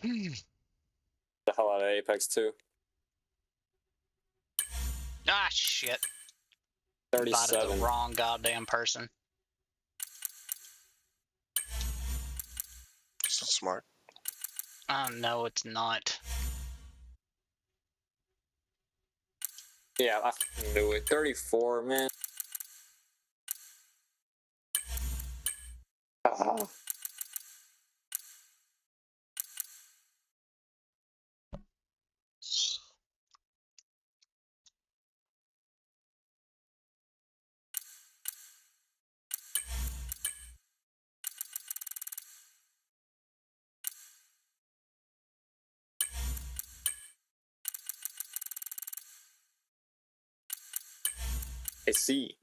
The hell out of Apex 2. Ah, shit. 37. Invited the wrong goddamn person. So smart. No, it's not. Yeah, I knew it. 34, man. Ah. I see.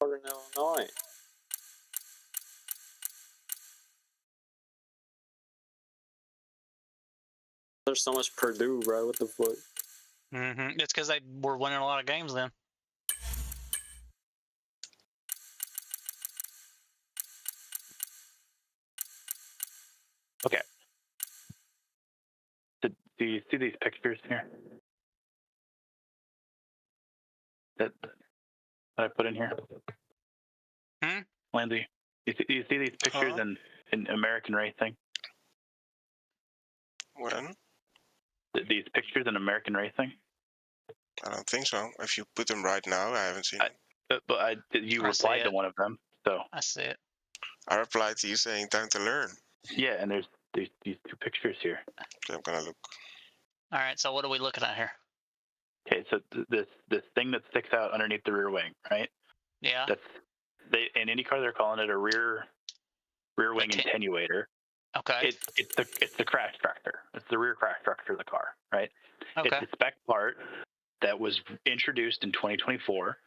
Northern Illinois. There's so much Purdue, bro. What the fuck? It's because they were winning a lot of games then. Okay. Do you see these pictures here? That I put in here? Lindsay, do you see these pictures in American Racing? When? These pictures in American Racing? I don't think so. If you put them right now, I haven't seen them. But you replied to one of them, so. I see it. I replied to you saying time to learn. Yeah, and there's these two pictures here. Okay, I'm gonna look. All right, so what are we looking at here? Okay, so this thing that sticks out underneath the rear wing, right? Yeah. In IndyCar they're calling it a rear wing attenuator. Okay. It's the crash structure. It's the rear crash structure of the car, right? Okay. It's a spec part that was introduced in 2024.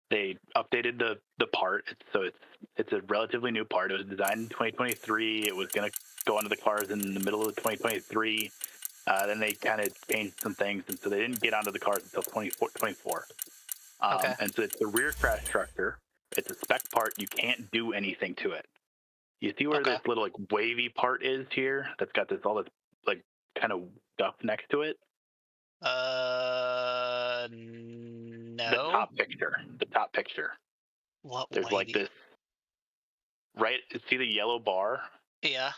They updated the part, so it's a relatively new part. It was designed in 2023. It was going to go onto the cars in the middle of 2023. Then they kind of changed some things, and so they didn't get onto the cars until 2024. Okay. And so it's the rear crash structure. It's a spec part. You can't do anything to it. You see where this little wavy part is here? That's got all this kind of stuff next to it. No. The top picture. What? There's wavy? this. Right. See the yellow bar? Yeah.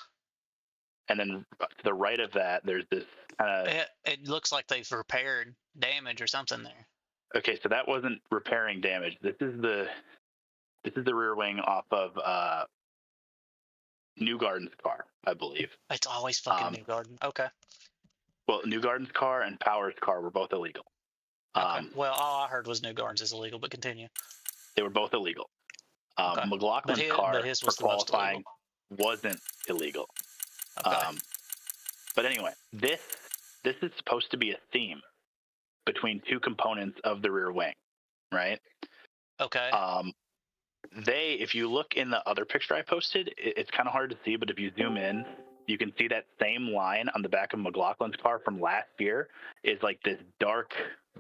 And then to the right of that, there's this kind of. It looks like they've repaired damage or something there. Okay, so that wasn't repairing damage. This is the rear wing off of Newgarden's car, I believe. It's always fucking Newgarden. Okay. Well, Newgarden's car and Power's car were both illegal. Okay. Well, all I heard was Newgarden's is illegal, but continue. They were both illegal. Okay. McLaughlin's car for qualifying wasn't illegal. Okay. But anyway, this is supposed to be a theme between two components of the rear wing, right? Okay. If you look in the other picture I posted, it's kind of hard to see, but if you zoom in, you can see that same line on the back of McLaughlin's car from last year is like this dark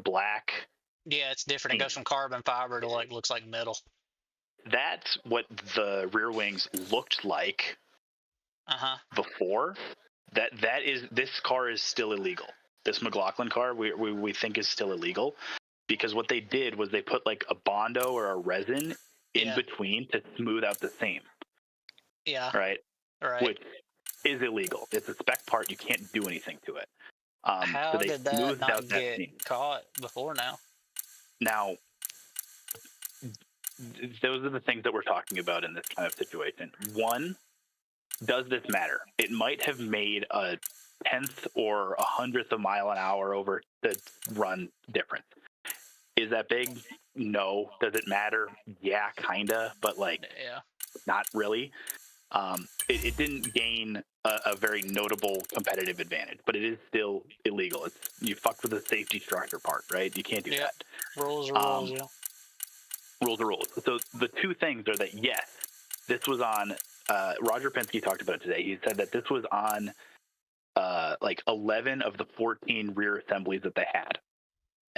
black. Yeah, it's different. It goes from carbon fiber to looks like metal. That's what the rear wings looked like before. This car is still illegal. This McLaughlin car we think is still illegal because what they did was they put like a Bondo or a resin in between to smooth out the seam. Yeah. Right. Right. Which is illegal. It's a spec part. You can't do anything to it. How so they did that smoothed not out that get seam. caught before now? Now, those are the things that we're talking about in this kind of situation. One, does this matter? It might have made a 10th or 100th of a mile an hour over the run difference. Is that big? No. Does it matter? Yeah, kinda, but not really. It didn't gain a very notable competitive advantage, but it is still illegal. You fucked with the safety structure part, right? You can't do that. Rules are rules, yeah. Rules are rules. So the two things are that, yes, this was on, Roger Penske talked about it today. He said that this was on 11 of the 14 rear assemblies that they had.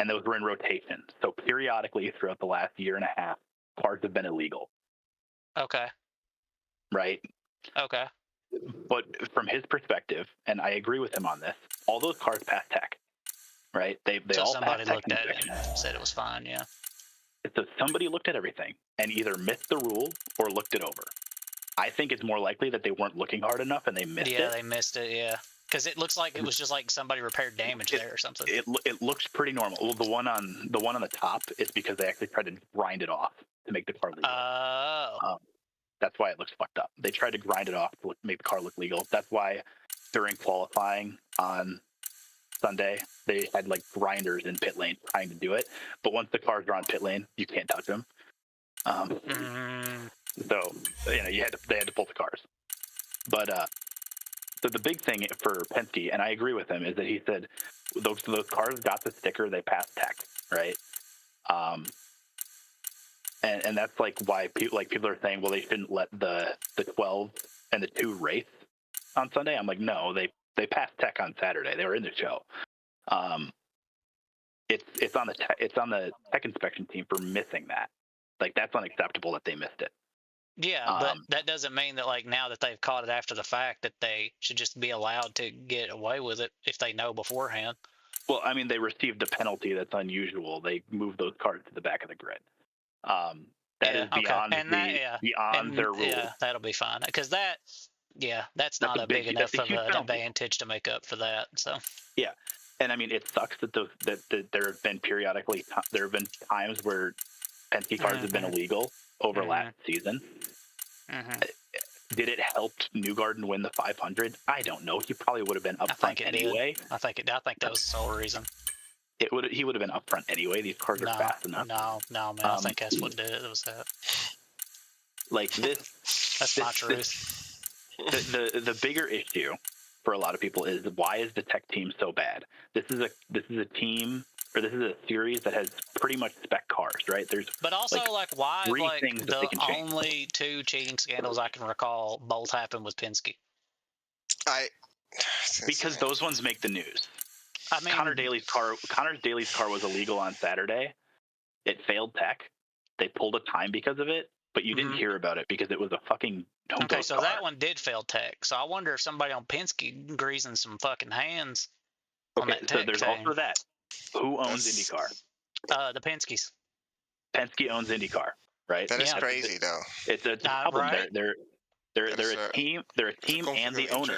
and those were in rotation. So periodically throughout the last year and a half, cars have been illegal. Okay. Right? Okay. But from his perspective, and I agree with him on this, all those cars pass tech, right? They So all somebody pass tech looked at it inspection. and said it was fine, yeah. So somebody looked at everything and either missed the rule or looked it over. I think it's more likely that they weren't looking hard enough and they missed it. Yeah, they missed it, yeah. Because it looks like it was just like somebody repaired damage there or something. It looks pretty normal. Well, the one on the top is because they actually tried to grind it off to make the car legal. Oh. That's why it looks fucked up. They tried to grind it off to make the car look legal. That's why during qualifying on Sunday, they had like grinders in pit lane trying to do it. But once the cars are on pit lane, you can't touch them. So they had to pull the cars. But so the big thing for Penske, and I agree with him, is that he said those cars got the sticker, they passed tech, right? And that's like why people are saying, well, they shouldn't let the 12 and the 2 race on Sunday. I'm like, no, they passed tech on Saturday. They were in the show. It's on the tech inspection team for missing that. Like, that's unacceptable that they missed it. Yeah, but that doesn't mean that like now that they've caught it after the fact that they should just be allowed to get away with it if they know beforehand. Well, I mean, they received a penalty that's unusual. They moved those cars to the back of the grid. That is beyond beyond their rules. Yeah, that'll be fine because that's not a big enough of an advantage to make up for that. So yeah, and I mean, it sucks that there have been times where Penske cars have been illegal over last season. Did it help Newgarden win the 500? I don't know. He probably would have been up front anyway. I think that was the sole reason. He would have been up front anyway. These cars are fast enough. No, man. I think that's what did it. It was that. Like this. That's not truth. The bigger issue for a lot of people is why is the tech team so bad? This is a team, or this is a series that has pretty much spec cars, right? But also why things that they can change. Only 2 cheating scandals I can recall both happened with Penske. Because those ones make the news. I mean, Connor Daly's car was illegal on Saturday. It failed tech. They pulled a time because of it, but you didn't hear about it because it was a fucking okay. So that one did fail tech. So I wonder if somebody on Penske greasing some fucking hands. Okay, so there's also that. Who owns IndyCar? The Penskes. Penske owns IndyCar, right? That is crazy, though. It's a problem. Right? They're a team. They're a team and the owner.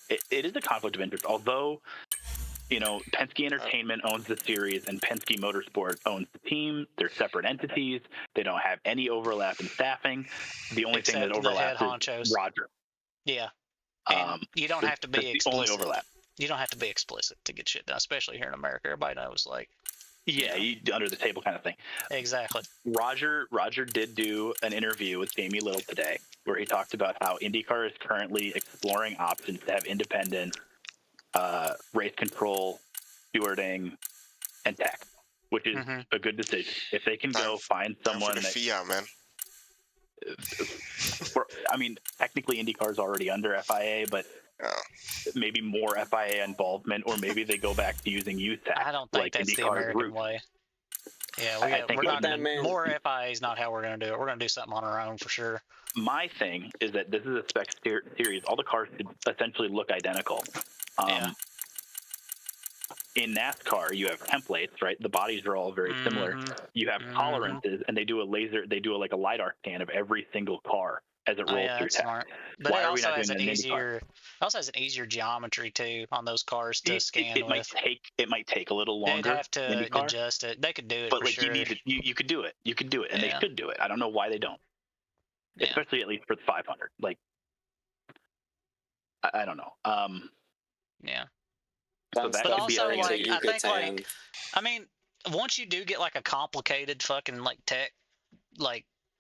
It is a conflict of interest, although. Penske Entertainment owns the series and Penske Motorsport owns the team. They're separate entities. They don't have any overlap in staffing. The only thing that overlaps is Roger. Yeah. And you don't have to be explicit. Only overlap. You don't have to be explicit to get shit done, especially here in America. Everybody knows, Yeah, under the table kind of thing. Exactly. Roger did do an interview with Jamie Little today where he talked about how IndyCar is currently exploring options to have independent race control, stewarding, and tech, which is a good decision. If they can go find someone that FIA, man. I mean, technically IndyCar is already under FIA, but maybe more FIA involvement, or maybe they go back to using USAC. I don't think that's the American way. Yeah, we're not more FIA is not how we're going to do it. We're going to do something on our own for sure. My thing is that this is a spec series. All the cars could essentially look identical. In NASCAR, you have templates, right? The bodies are all very similar. You have tolerances, and they do a LiDAR scan of every single car as it rolls through tech. Smart. But it also has an easier geometry too on those cars to scan with. It might take a little longer. They'd have to adjust it. They could do it, but for sure. You could do it. You could do it, and they should do it. I don't know why they don't. Yeah. Especially at least for the 500. I don't know. Yeah. So that but would also, be I mean, once you do get a complicated fucking tech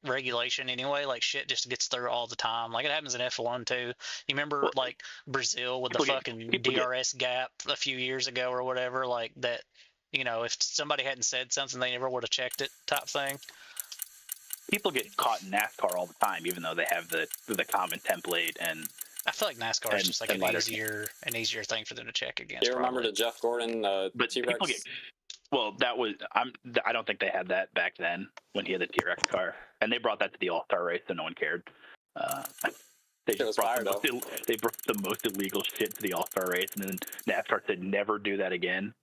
regulation anyway, shit just gets through all the time. It happens in F1 too. You remember Brazil with the fucking DRS gap a few years ago or whatever, that. If somebody hadn't said something, they never would have checked it, type thing. People get caught in NASCAR all the time, even though they have the common template and. I feel like NASCAR is just an easier thing for them to check against. Do you remember the Jeff Gordon but T-Rex Well, that was I don't think they had that back then when he had the T-Rex car, and they brought that to the All-Star race, so no one cared. They just brought they brought the most illegal shit to the All-Star race, and then NASCAR said never do that again,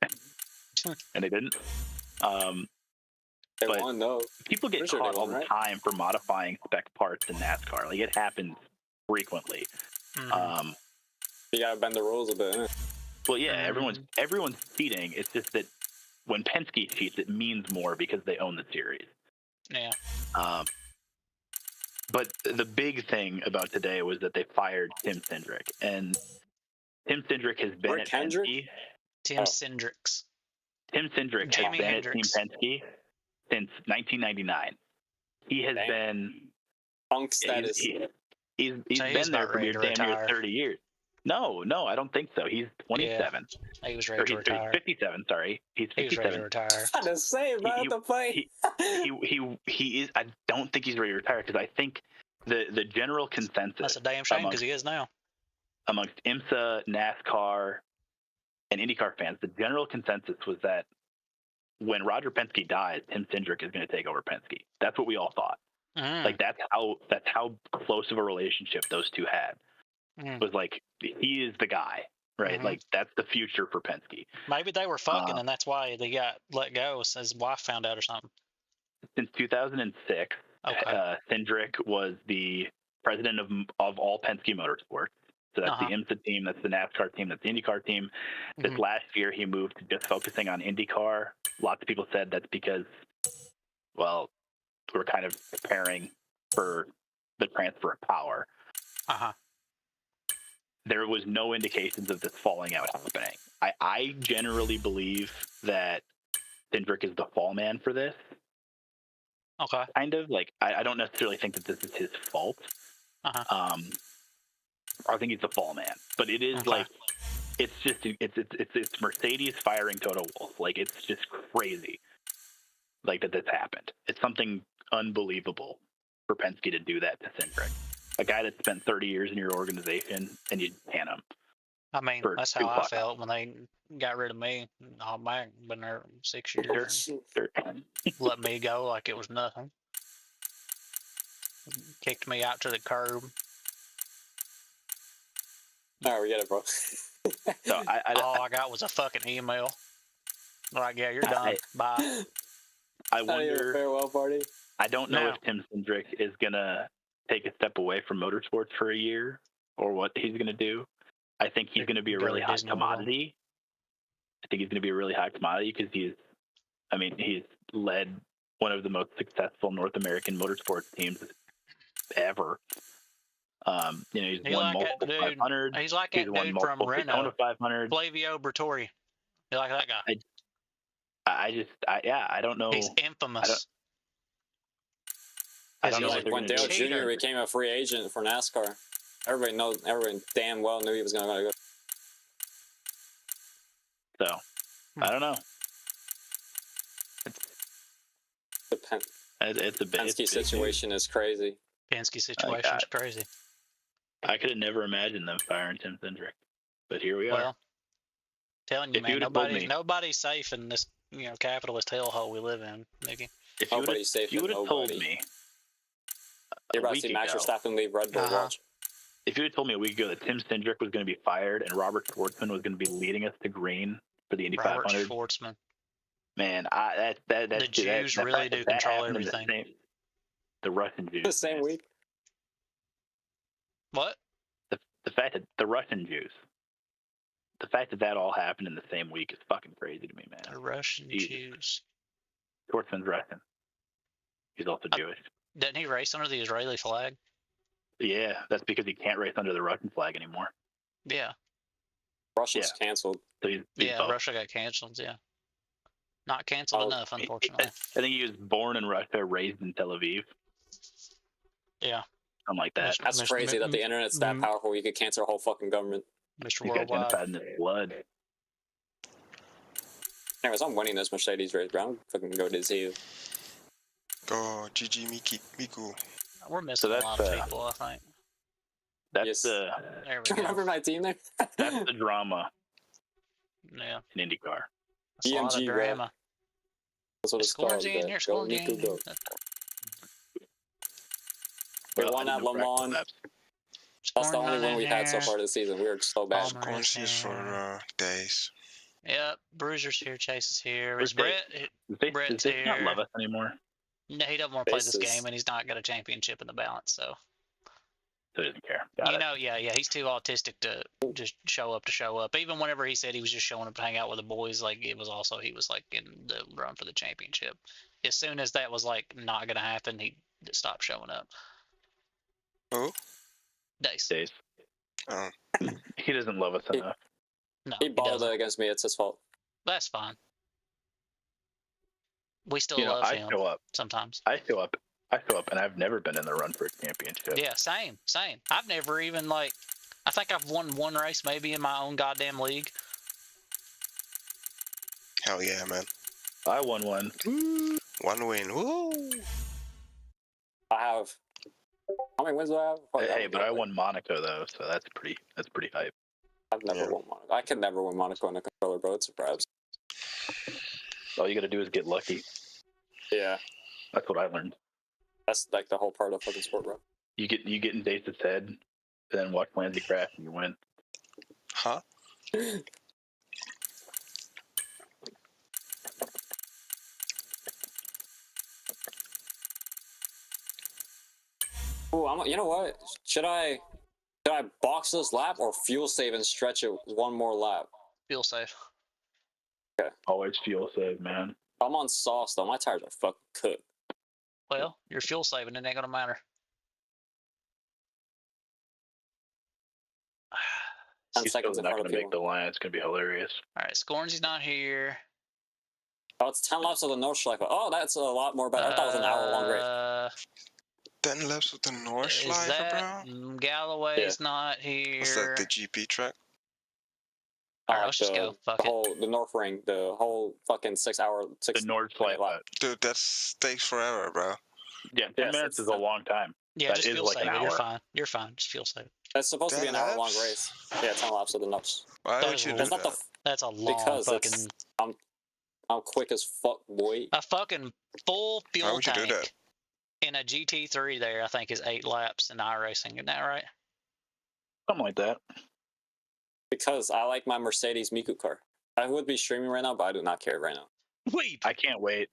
and they didn't. They but won though. People get caught all the time for modifying spec parts in NASCAR. Like it happens frequently. Mhm. You gotta bend the rules a bit. Huh? Well, yeah, everyone's cheating. It's just that when Penske cheats, it means more because they own the series. Yeah. But the big thing about today was that they fired Tim Cindric, and Tim Cindric has been at Penske. Tim Cindric. Tim Cindric has been at Team Penske since 1999. He has been punk status. He's been there for damn near 30 years. No, I don't think so. He's 27. Yeah, he was ready to retire. 57. Sorry, he's 57. He was ready to retire. I just say about the fight. He is. I don't think he's ready to retire because I think the general consensus. That's a damn shame because he is now. Amongst IMSA, NASCAR, and IndyCar fans, the general consensus was that when Roger Penske dies, Tim Cindric is going to take over Penske. That's what we all thought. Like that's how close of a relationship those two had. Was like he is the guy, right? Like that's the future for Penske. Maybe they were fucking, and that's why they got let go. So his wife found out or something. Since 2006, Cindric was the president of all Penske Motorsports. So that's the IMSA team, that's the NASCAR team, that's the IndyCar team. This last year, he moved to just focusing on IndyCar. Lots of people said that's because, well, we're kind of preparing for the transfer of power. There was no indications of this falling out happening. I generally believe that Cindric is the fall man for this. Okay. Kind of like I don't necessarily think that this is his fault. I think he's the fall man, but it is like it's just it's Mercedes firing Toto Wolff. Like it's just crazy, like that this happened. It's something unbelievable for Penske to do that to Cindric, a guy that spent 30 years in your organization, and you can him. I mean, that's how I felt when they got rid of me. I've been there 6 years. Let me go like it was nothing. Kicked me out to the curb. All right, we get it, bro. So all I got was a fucking email. Like, yeah, you're done. Bye. I wonder. Farewell party. I don't know if Tim Cindric is gonna take a step away from motorsports for a year, or what he's gonna do. I think he's gonna be a really hot commodity. I think he's gonna be a really hot commodity because he's led one of the most successful North American motorsports teams ever. He's won multiple 500. He's like that dude from Renault, 500. Flavio Briatore. You like that guy? I don't know. He's infamous. I don't know. Like when Dale Jr. became a free agent for NASCAR, everybody damn well knew he was going to go. So, I don't know. It's a bit. Penske situation is crazy. Penske situation is crazy. I could have never imagined them firing Tim Cindric, but here we are. Well, telling you, man, nobody's safe in this capitalist hellhole we live in, Nicky. If you would have told me, you're about to see Max Verstappen leave Red Bull. Watch. If you had told me a week ago that Tim Cindric was going to be fired and Robert Schwartzman was going to be leading us to green for the Indy 500, Schwartzman. Man, the Jews really do control everything. The Russian Jews. The same week. What? The fact that the Russian Jews, the fact that all happened in the same week is fucking crazy to me, man. The Russian Jews. Schwartzman's Russian. He's also Jewish. Doesn't he race under the Israeli flag? Yeah, that's because he can't race under the Russian flag anymore. Yeah. Russia's canceled. So he's both. Russia got canceled, yeah. Not canceled enough, unfortunately. I think he was born in Russia, raised in Tel Aviv. Yeah. Something like that. That's crazy that the internet's that powerful. You could cancel a whole fucking government. Mr. He's Worldwide. got genocide in his blood. Anyways, I'm winning this Mercedes race, bro. I'm fucking go to ZU. Go, GG, Miku. We're missing a lot of people, I think. That's there we go. Remember my team there? That's the drama. Yeah. In IndyCar. That's a lot of drama. That's what it's called. Scoring's in here, Go, scoring Nico, in. go. We won at Le Mans. That's the only one we had so far this season. We were so bad. Consequences for days. Yep, Bruiser's here, Chase is here. Where's Is Brett? Brett's does he not here. love us anymore? No, he doesn't want to play this Bases. game, and he's not got a championship in the balance. So So he doesn't care. Got it. know, yeah, he's too autistic to just show up. Even whenever he said he was just showing up to hang out with the boys, like it was also he was like in the run for the championship. As soon as that was like not gonna happen, he just stopped showing up. Who? Dace. Oh. He doesn't love us enough. No, He balled doesn't. it against me. It's his fault. That's fine. We still You know, love I him show up. sometimes. I show up, and I've never been in the run for a championship. Yeah, same. I've never even like. I think I've won one race maybe in my own goddamn league. Hell yeah, man. I won one. One win. Woo! I have. How many wins do I have? Probably Hey, but I won Monaco though, so that's pretty hype. I've never won Monaco. I can never win Monaco on a controller, bro. It's a bribes. All you gotta do is get lucky. Yeah, That's what I learned. that's like the whole part of fucking sport, bro. You get in Dace's head, and then watch Lindsay crash, and you win. Huh? Oh, you know what? Should I box this lap or fuel save and stretch it one more lap? Feel safe. Always fuel save, man. I'm on sauce though. My tires are fucking cooked. Well, you're fuel saving. It ain't gonna matter. 10 He's seconds still in not front gonna of make people. the line. It's gonna be hilarious. All right, Scornsy's not here. Oh, it's 10 laps of the Nordschleife. Oh, that's a lot more better. I thought it was an hour-long race. 10 laps with the Is Nordschleife, that bro? Galloway's not here? Was that the GP track? Alright, let's just go. Fuck it. The North Ring, the whole fucking 6 hour, The Nordschleife. lap. Dude, that takes forever, bro. Yeah, 10 Yes, minutes it's is a long time. Yeah, that just is feel like safe. an You're hour. fine. You're fine. Just feel safe. It's supposed to be 10 an hour-long laps? race. Yeah, 10 laps of the nuts. Why That would is you a do That's that? not the... That's a long Because fucking. I'm quick as fuck, boy. A fucking full Why fuel would you do tank that? in a GT3 there, I think, is 8 laps in iRacing. Isn't that right? Something like that. Because I like my Mercedes Miku car. I would be streaming right now, but I do not care right now. Weep. I can't wait.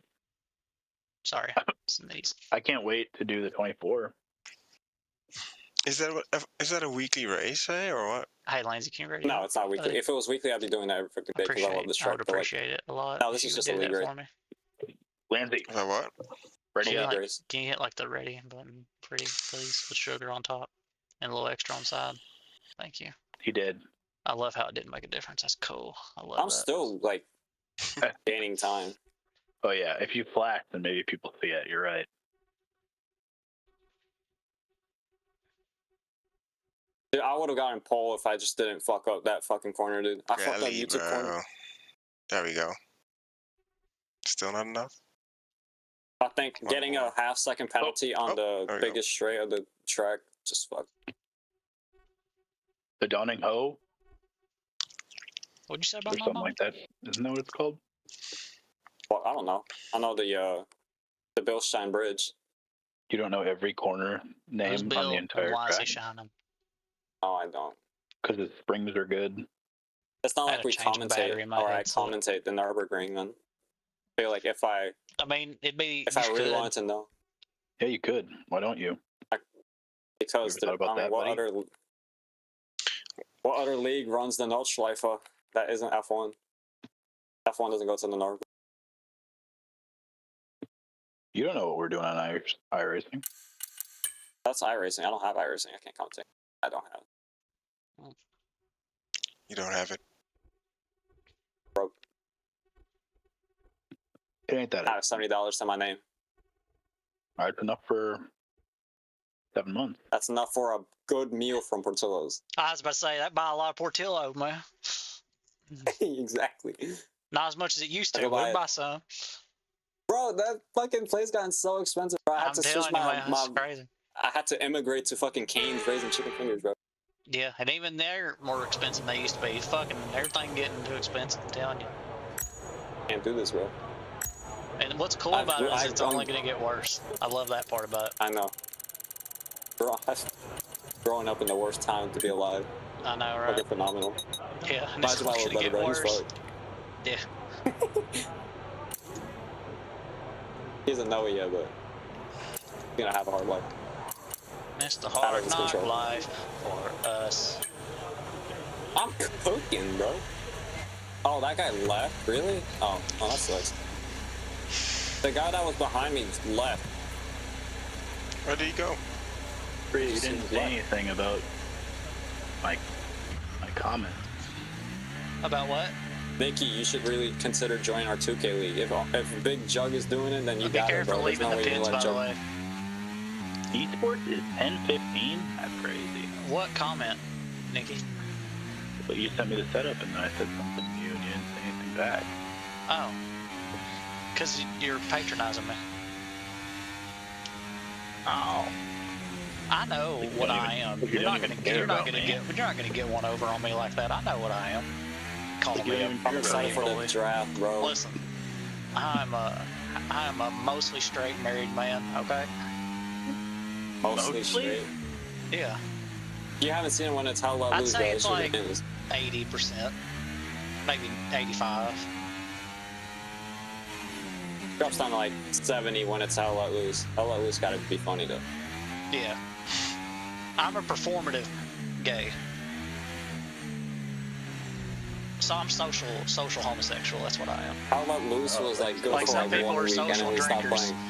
Sorry. Sneeze. I can't wait to do the 24. Is that a weekly race, eh, or what? Hey, Lindsay, can you ready? No, it's not weekly. If it was weekly, I'd be doing that every freaking day because I love this track. I would but, like, appreciate it a lot. No, this if is you just would a do league that race. for me. Lindsay, Is that what? ready Can you, up. League like, race. can you hit like the ready button, pretty please, with sugar on top and a little extra on the side? Thank you. He did. I love how it didn't make a difference. That's cool. I love I'm that. still, like, gaining time. Oh yeah, if you flash, then maybe people see it. You're right. Dude, I would have gotten pole if I just didn't fuck up that fucking corner, dude. I fucked up Rally, YouTube corner. bro. There we go. Still not enough? I think One getting more. a half-second penalty on there the we go. biggest straight of the track just fuck. The Dawning Ho What'd you say or about my something mom? like that. Isn't that what it's called? Well, I don't know. I know the Bilstein Bridge. You don't know every corner Who's name on Bill the and entire why is he track shining? No, I don't. because the springs are good. It's not I like had we to change the battery commentate in my or I headset. commentate the Nürburgring. Then I feel like if I mean, it'd be. if I you really could. wanted to know, Yeah, you could. Why don't you? because You ever thought about that, buddy? what other league runs the Nordschleife that isn't F1? F1 doesn't go to the Nürburgring. You don't know what we're doing on iRacing. That's iRacing. I don't have iRacing. I can't commentate. I don't have it. You don't have it. Broke. It ain't that. I have $70 to my name. All right, enough for 7 months. That's enough for a good meal from Portillo's. I was about to say that buy a lot of Portillo, man. Exactly. Not as much as it used I to. go buy We'll it. buy some. Bro, that fucking place gotten so expensive, bro. I had I'm to switch telling you, man, my it's crazy. I had to immigrate to fucking Cane's Raisin Chicken Fingers, bro. Yeah, and even they're more expensive than they used to be. Fucking everything getting too expensive. I'm telling you. Can't do this, bro. And what's cool about it is it's only going to get worse. I love that part about it. I know. Growing up in the worst time to be alive. I know, right? Fucking phenomenal. Yeah, and it's only going to get worse. Yeah. He doesn't know it yet, but he's gonna have a hard life. It's the hard knock life for us. I'm cooking, bro. Oh, that guy left? Really? Oh, that sucks. The guy that was behind me left. Where did he go? You didn't say anything about my comment. About what? Vicky, you should really consider joining our 2K league. If Big Jug is doing it, then you got it, bro. There's no way you let Jug. Esports is 10:15. That's crazy. What comment, Nikki? But you sent me the setup, and then I said something to you, and you didn't say anything back. Oh, because you're patronizing me. Oh. I know what I am. You're not gonna get one over on me like that. I know what I am. Call me a I'm excited for the draft, bro. Listen, I'm a mostly straight married man. Okay. Mostly straight. Yeah. You haven't seen it when it's how let loose. I'd say it's like 80%, maybe 85. Drops down to like 70 when it's how let loose. How let loose gotta be funny though. Yeah. I'm a performative gay. So I'm social homosexual. That's what I am. How let loose was like good like for some like people 1 are week and then social we stopped drinkers. playing.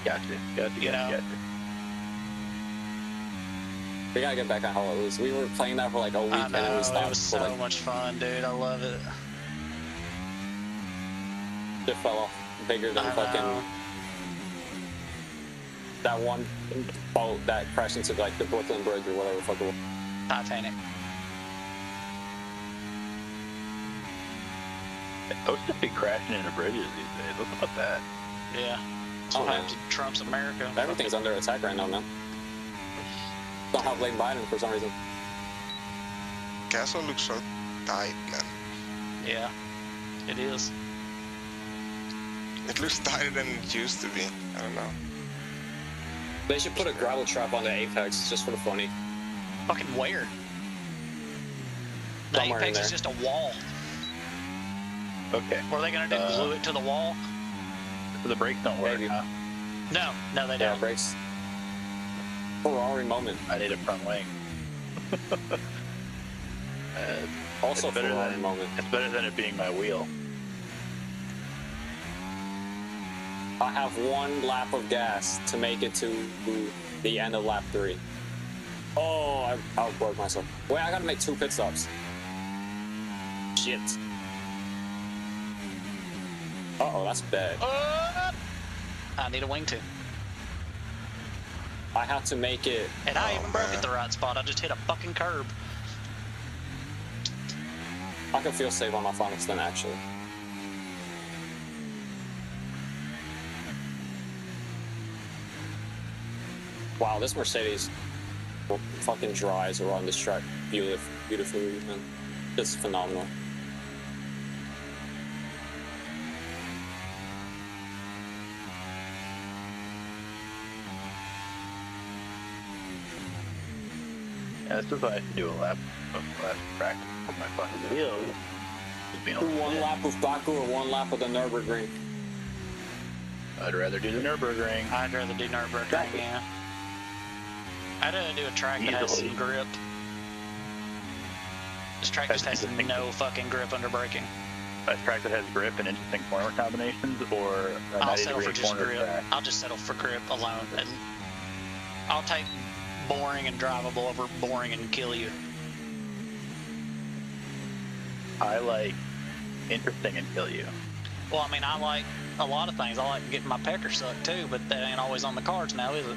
Gotcha. We gotta get back on How Let Loose. We were playing that for like a week I and then we know, stopped. it was so much fun, dude. I love it. It fell off bigger than fucking that one boat that crashed into like the Brooklyn Bridge or whatever the fuck it was. Titanic. Boats just be crashing into bridges these days. What's about that? Yeah. That's what happens to Trump's America. Everything's under attack right now, man. Somehow blame Biden for some reason. Castle looks so tight, man. Yeah, it is. It looks tighter than it used to be. I don't know. They should put a gravel trap on the Apex just for the funny. Fucking where? The Somewhere Apex in is there. just a wall. Okay. What are they gonna do? Glue it to the wall? So the brakes don't work, Maybe. huh? No, they Yeah, don't. brakes. Ferrari moment. I need a front wing. Also it's better Ferrari than moment. It's better than it being my wheel. I have 1 lap of gas to make it to the end of lap 3. Oh, I outbroke myself. Wait, I gotta make 2 pit stops. Shit. Uh-oh, that's bad. I need a wing too. I have to make it. And I even broke at the right spot. I just hit a fucking curb. I can feel safe on my final stint, actually. Wow, this Mercedes fucking drives around this track beautifully, man. It's phenomenal. Yeah, this is why I should do a lap of practice for my fucking wheels. Do 1 lap of Baku or 1 lap of the Nürburgring? I'd rather do the Nürburgring. I'd rather do Nürburgring, yeah. I'd rather do a track that has some grip. This track just has no fucking grip under braking. A track that has grip and interesting corner combinations, or a I'll 90 settle for degree just corner grip. track. I'll just settle for grip alone. And I'll take boring and drivable over boring and kill you. I like interesting and kill you. Well, I mean, I like a lot of things. I like getting my pecker sucked too, but that ain't always on the cards now, is it?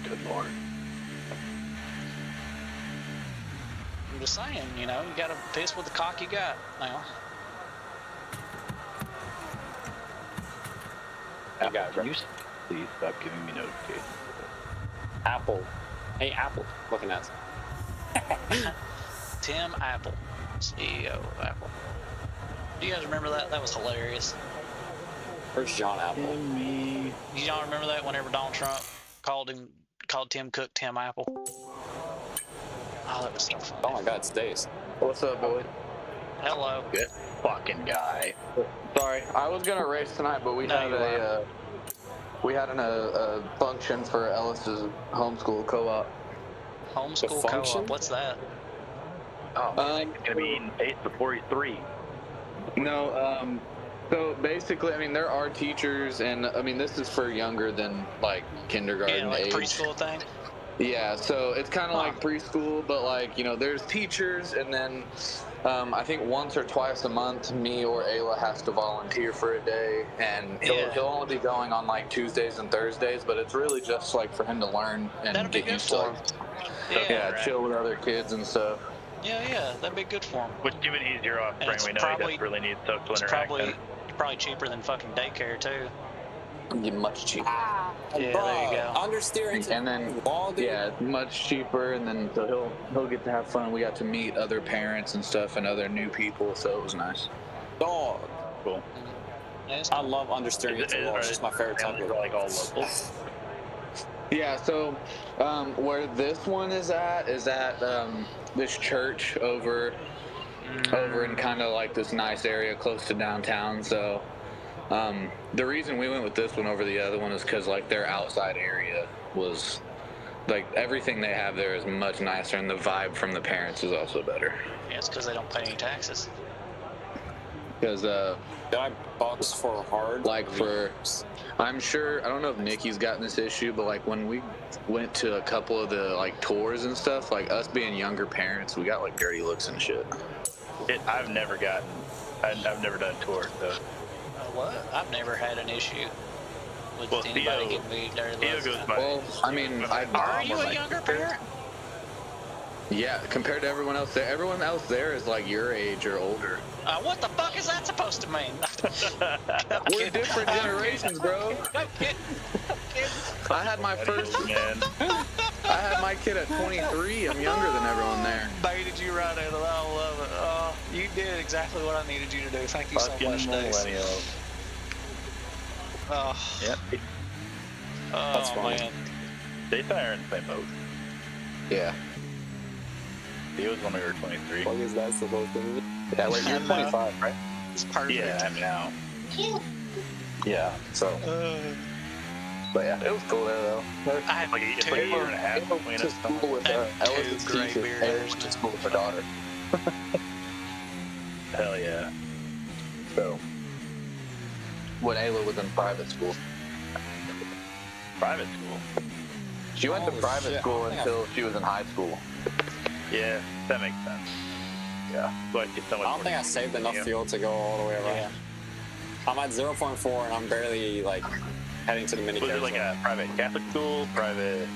Good lord. I'm just saying, you know, you gotta piss with the cock you got now. Apple, can you please stop giving me notifications? Apple. Hey, Apple. Looking at Tim Apple, CEO of Apple. Do you guys remember that? That was hilarious. Where's John Apple? You don't remember that whenever Donald Trump called Tim Cook Tim Apple? Oh, that was so funny. Oh my God, it's Days. What's up, boy? Hello. Good fucking guy. Sorry, I was gonna race tonight, but we had a function for Ellis's homeschool co-op. Homeschool co-op. What's that? Oh, man, he's gonna be eating face before he's 3. No, so basically, I mean, there are teachers, and I mean, this is for younger than like kindergarten like age. preschool thing. Yeah, so it's kind of like preschool, but like, you know, there's teachers, and then I think once or twice a month, me or Ayla has to volunteer for a day, and he'll only be going on like Tuesdays and Thursdays, but it's really just like for him to learn and get used to like, chill with other kids and stuff. Yeah, that'd be good for him. Which even easier off spring, we know he desperately needs social interaction. Probably cheaper than fucking daycare too. Get much cheaper. Yeah, there you go. Understeering, and then much cheaper, and then so he'll get to have fun. We got to meet other parents and stuff and other new people, so it was nice. Dog. Cool. I love understeering. It's just my favorite type of like all locals. Yeah, so where this one is at this church over in kind of like this nice area close to downtown. So the reason we went with this one over the other one is because like their outside area was like everything they have there is much nicer, and the vibe from the parents is also better. Yeah, it's because they don't pay any taxes. Because did I box for hard? I'm sure, I don't know if Nikki's gotten this issue, but like when we went to a couple of the like tours and stuff, like us being younger parents, we got like dirty looks and shit. I've never done a tour, so. What? I've never had an issue with anybody getting me dirty looks. Well, I mean, are you a younger parent? Yeah, compared to everyone else there is like your age or older. What the fuck is that supposed to mean? We're different generations, bro. I had my first man. I had my kid at 23. I'm younger than everyone there. Baited you right out of that. I love it. Oh, you did exactly what I needed you to do. Thank you so much, Dace. Oh. Yep. Oh, that's fine. Man. They are in the same boat. Yeah. He was when we were 23. What is that supposed to mean? Yeah, wait, you're 25, right? It's perfect. Yeah, I'm now. Yeah, so. But yeah, it was cool there, though. I had like a year and a half between us. School with Ellis's teacher. Ayla went to school with her daughter. Hell yeah. So, when Ayla was in private school. Private school? She went to private school until she was in high school. Yeah, that makes sense. Yeah. But I don't think I saved enough fuel to go all the way around. Yeah. I'm at 0.4 and I'm barely like heading to the mini. Was it like a private Catholic school? Private?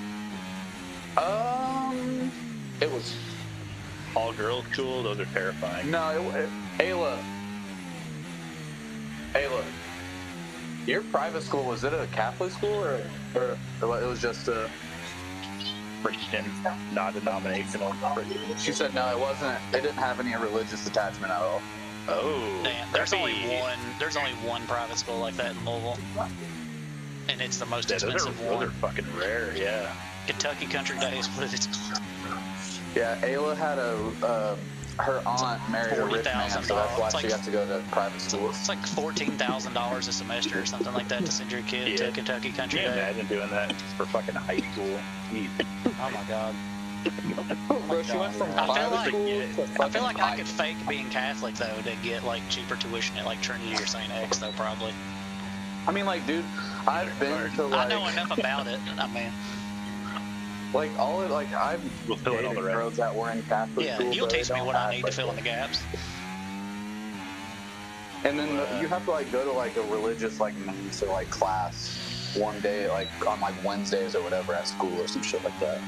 It was all girls school. Those are terrifying. No, Ayla, your private school, was it a Catholic school or it was just a Christian, non-denominational Christian? She said no, it wasn't. It didn't have any religious attachment at all. Oh, damn! There's only one private school like that in Louisville, and it's the most expensive one. Those are fucking rare. Yeah. Kentucky Country Days, what is it? Yeah, Ayla had her aunt married a rich man, so that's why she got to go to private school. It's like $14,000 a semester or something like that to send your kid to Kentucky Country Days. Imagine doing that for fucking high school. Oh my god. Bro, she went from private school to I feel like I could fake being Catholic though to get like cheaper tuition at like Trinity or St. X though probably. I mean, like, dude, I've been to like. I know enough about it. I mean. Like I've dated girls that were in Catholic school. Yeah, you'll teach me what I need to fill in the gaps. And then you have to like go to like a religious like mass or like class one day, like on like Wednesdays or whatever at school or some shit like that.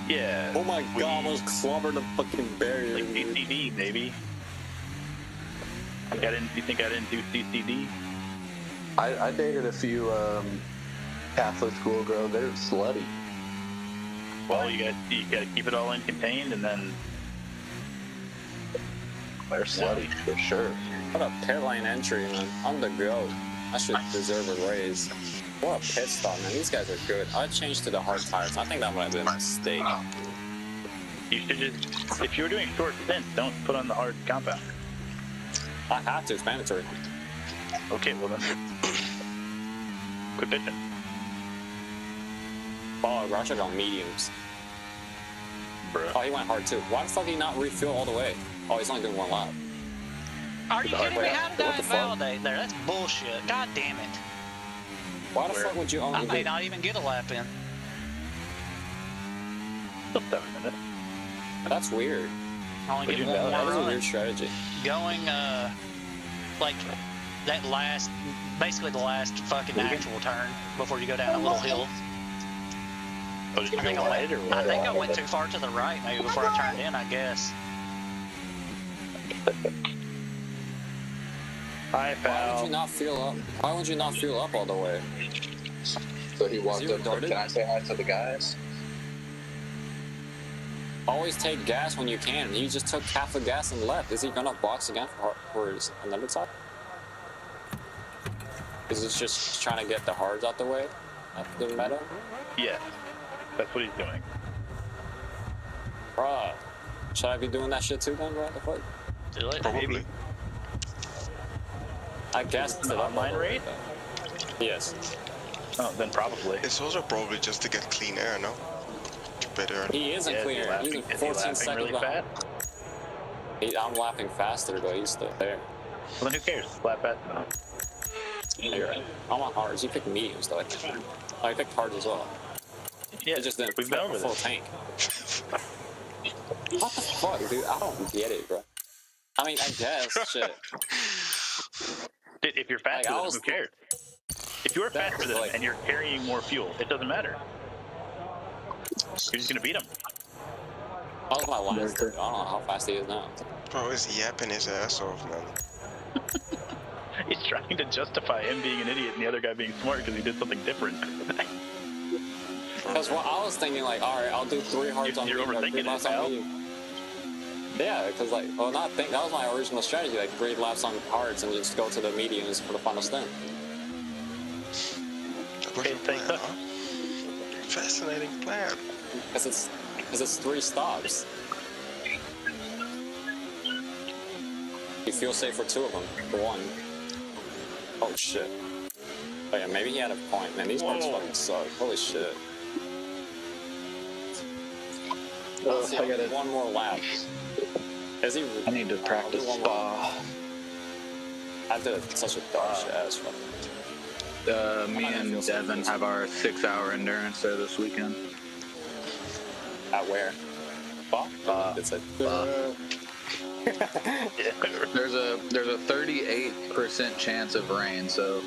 Yeah. Oh my god, I almost clobbered the fucking barrier. Like CCD, baby. You think I didn't do CCD? I dated a few Catholic school girls. They're slutty. Well, you got to keep it all in contained, and then They're slutty for sure. What a pit lane entry, man. I'm the GOAT. I should deserve a raise. What a pit stop, man. These guys are good. I changed to the hard tires. I think that might have been a mistake. You should just, if you were doing short stints, don't put on the hard compound. I have to. It's mandatory. Okay, well then, quit pitching. Oh, Russia on mediums. Bro. Oh, he went hard too. Why the fuck did he not refuel all the way? Oh, he's only doing one lap. Are you kidding me? How did What I the fuck? invalidate there? That's bullshit. God damn it. Why the fuck would you I only may do... not even get a lap in. Still 7 minutes. That's weird. I only Would get you one more That is a run. weird strategy. Going, like, that last, basically the last fucking actual turn before you go down a little hill. Oh, did you I think go I wide or went, what? I think I went too far to the right maybe before I turned in, I guess. Hi, Why would pal. you not fuel up? Why would you not fuel up all the way? So he walked Is he up. retarded? Can I say hi to the guys? Always take gas when you can. He just took half the gas and left. Is he gonna box again for his another side? Is this just trying to get the hards out the way? At the meta? Yes, that's what he's doing. Bruh. Should I be doing that shit too then, bro? The fuck? Too late. Probably. I guess An online raid? Yes. Oh, then probably. It's also probably just to get clean air, no? To better. He isn't Yeah, clear. He's is he 14 lapping seconds really behind. fast? I'm lapping faster, but he's still there. Well, then who cares? Lap fast enough. You're right. I'm on hards. You picked mediums, though. I picked hards as well. Yeah, It just didn't we've been fill over full this. tank. What the fuck, dude? I don't get it, bro. I mean, I guess, shit. Dude, if you're faster Like, I than was- them, who cares? If you're That faster than was them and you're carrying more fuel, it doesn't matter. You're just gonna beat them. That was my last. I don't know how fast he is now. Bro is yapping his ass off, man. He's trying to justify him being an idiot and the other guy being smart because he did something different. Because what I was thinking, like, alright, I'll do 3 hards on You're medium, or 3 overthinking laps it, on pal. medium. Yeah, because, like, well, not think that was my original strategy, like 3 laps on hards and just go to the mediums for the final stint. That was Okay, your thanks, plan, huh? huh? Fascinating plan. Because it's 3 stops. You feel safe for 2 of them, for 1. Oh shit. Oh yeah, maybe he had a point. Man, these parts fucking suck. Holy shit. Let's see, I gotta- 1 more lap. Is he? I need to I'll practice do 1 more. I did such a dodge ass fucking. Me and Devin have our 6-hour endurance there this weekend. At where? It's a. There's a 38% chance of rain, so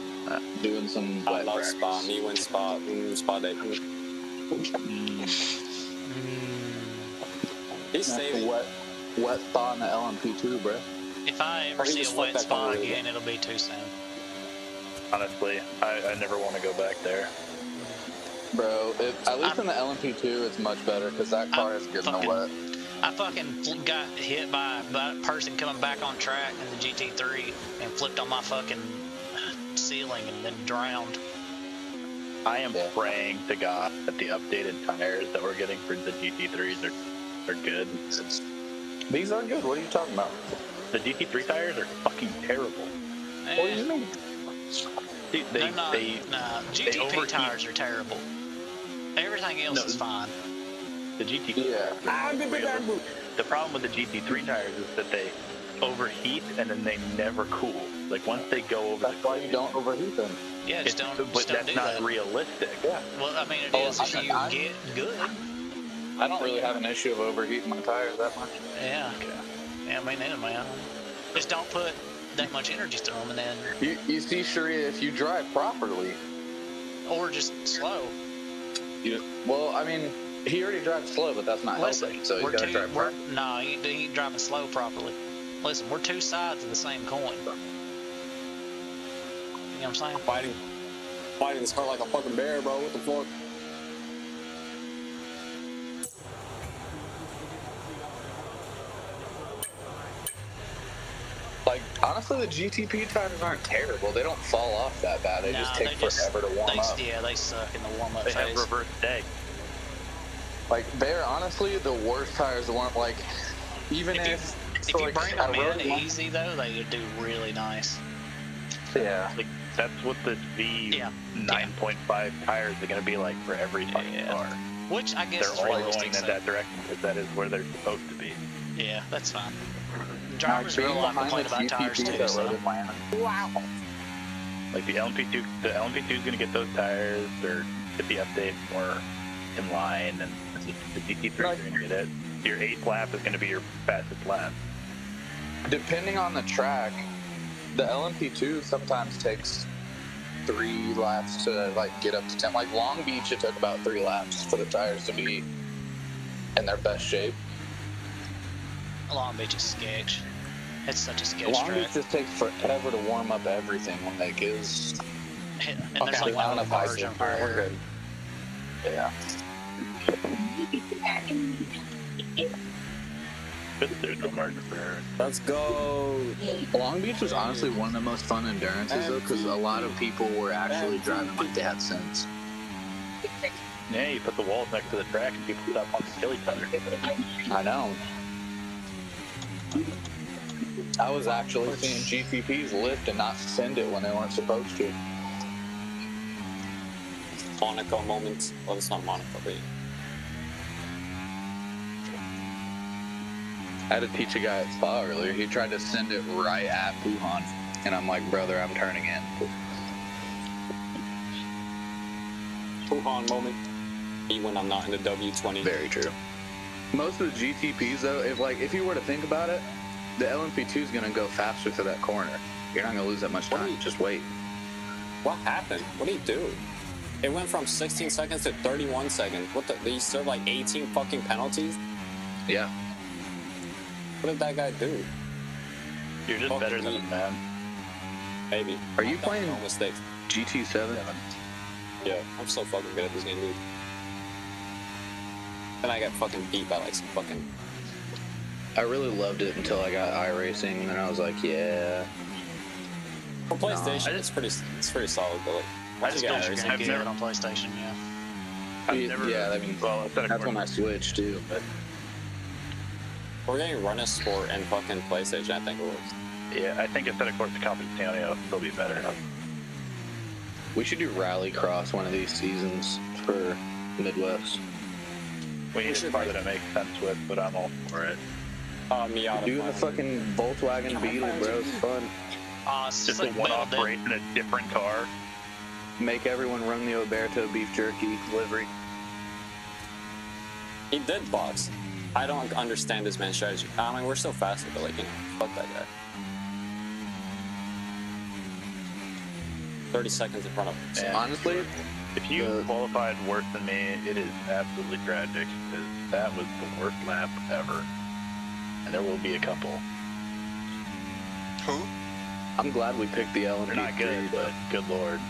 doing some I wet love practice. spa. Me win spa. Spa day. He's That's saving. a wet spot in the LMP2, bro. If I ever Or he see just a flipped wet that corner spot really again, it'll be too soon. Honestly, I never want to go back there. Bro, at least in the LMP2, it's much better because that car is getting fucking- wet. I fucking got hit by a person coming back on track in the GT3 and flipped on my fucking ceiling and then drowned. I am Yeah. praying to God that the updated tires that we're getting for the GT3s are good. These are good. What are you talking about? The GT3 tires are fucking terrible. What do you mean? Dude, They're not. they Nah, GTP overheat. tires are terrible. Everything else No. is fine. the GT. Yeah. The problem with the GT3 tires is that they overheat and then they never cool. Like once they go over That's why you don't overheat them. Yeah, just don't, but just don't that's do not that. realistic. Yeah. Well, I mean, it Oh, is if you get good. I don't really have an issue of overheating my tires that much. Yeah. Yeah, I mean, neither, man. Just don't put that much energy through them, and then, You see, Sharia, if you drive properly, or just slow. well, I mean, he already drives slow, but that's not Listen, helping. So you we're gotta two. drive We're properly. no, he ain't driving slow properly. Listen, we're two sides of the same coin. You know what I'm saying? Fighting this car like a fucking bear, bro. What the fuck? Like, honestly, the GTP tires aren't terrible. They don't fall off that bad. They just take forever to warm up. Yeah, they suck in the warm-up phase. They have reverse deck. Like, they're honestly the worst tires to warm up. Like, even if you bring them in easy, though, they do really nice. Yeah. Like, that's what the V 9.5 tires are going to be like for every fucking car. Which I guess they're all going in that direction because that is where they're supposed to be. Yeah, that's fine. Drivers will have complained about tires too. So. Wow. Like the LMP2 is going to get those tires or get the update more in line, and the GT3 is going to get it. Your 8th lap is going to be your fastest lap. Depending on the track, the LMP2 sometimes takes 3 laps to like get up to 10. Like Long Beach, it took about 3 laps for the tires to be in their best shape. Long Beach is sketch. It's such a sketch Long track. Beach just takes forever to warm up everything. Like is and there's like no margin for error. Yeah. There's no margin for error. Let's go. Long Beach was honestly one of the most fun endurances though, because a lot of people were actually driving like they had sense. Yeah, you put the walls next to the track and people stop wanting to kill each other. I know. I was actually seeing GTPs lift and not send it when they weren't supposed to. Monaco moment. Well, it's not Monaco, but I had to teach a guy at Spa earlier. He tried to send it right at Wuhan, and I'm like, brother, I'm turning in. Wuhan moment. When I'm not in the W20. Very true. Most of the GTPs though, if you were to think about it, the LMP2 is gonna go faster through that corner. You're not gonna lose that much time. Just wait. What happened? What did he do? It went from 16 seconds to 31 seconds. What the? Did he serve like 18 fucking penalties? Yeah. What did that guy do? You're just better than him, man. Maybe. Are you playing no mistakes? GT7? Yeah, I'm so fucking good at this game, dude. And I got fucking beat by like some fucking... I really loved it until I got iRacing, and then I was like, yeah. For PlayStation, it's pretty solid, but like... I just don't get it on PlayStation, yeah. I mean, well, that's when I switched too, but... We're getting Run a Sport and fucking PlayStation, I think it works. Yeah, I think instead of Corsa Competizione, it'll be better. We should do Rallycross one of these seasons for Midwest. We need to find that it makes sense with, but I'm all for it. Miata. Do the fucking Volkswagen Beetle, bro. It's fun. Just like a one-off race in a different car. Make everyone run the Oberto beef jerky delivery. He did box. I don't understand this man's strategy. I mean, we're so fast, but like, you know, fuck that guy. 30 seconds in front of him. So honestly, if you qualified worse than me, it is absolutely tragic because that was the worst lap ever. And there will be a couple. Who? I'm glad we picked the LMP3. They're not good, but good lord.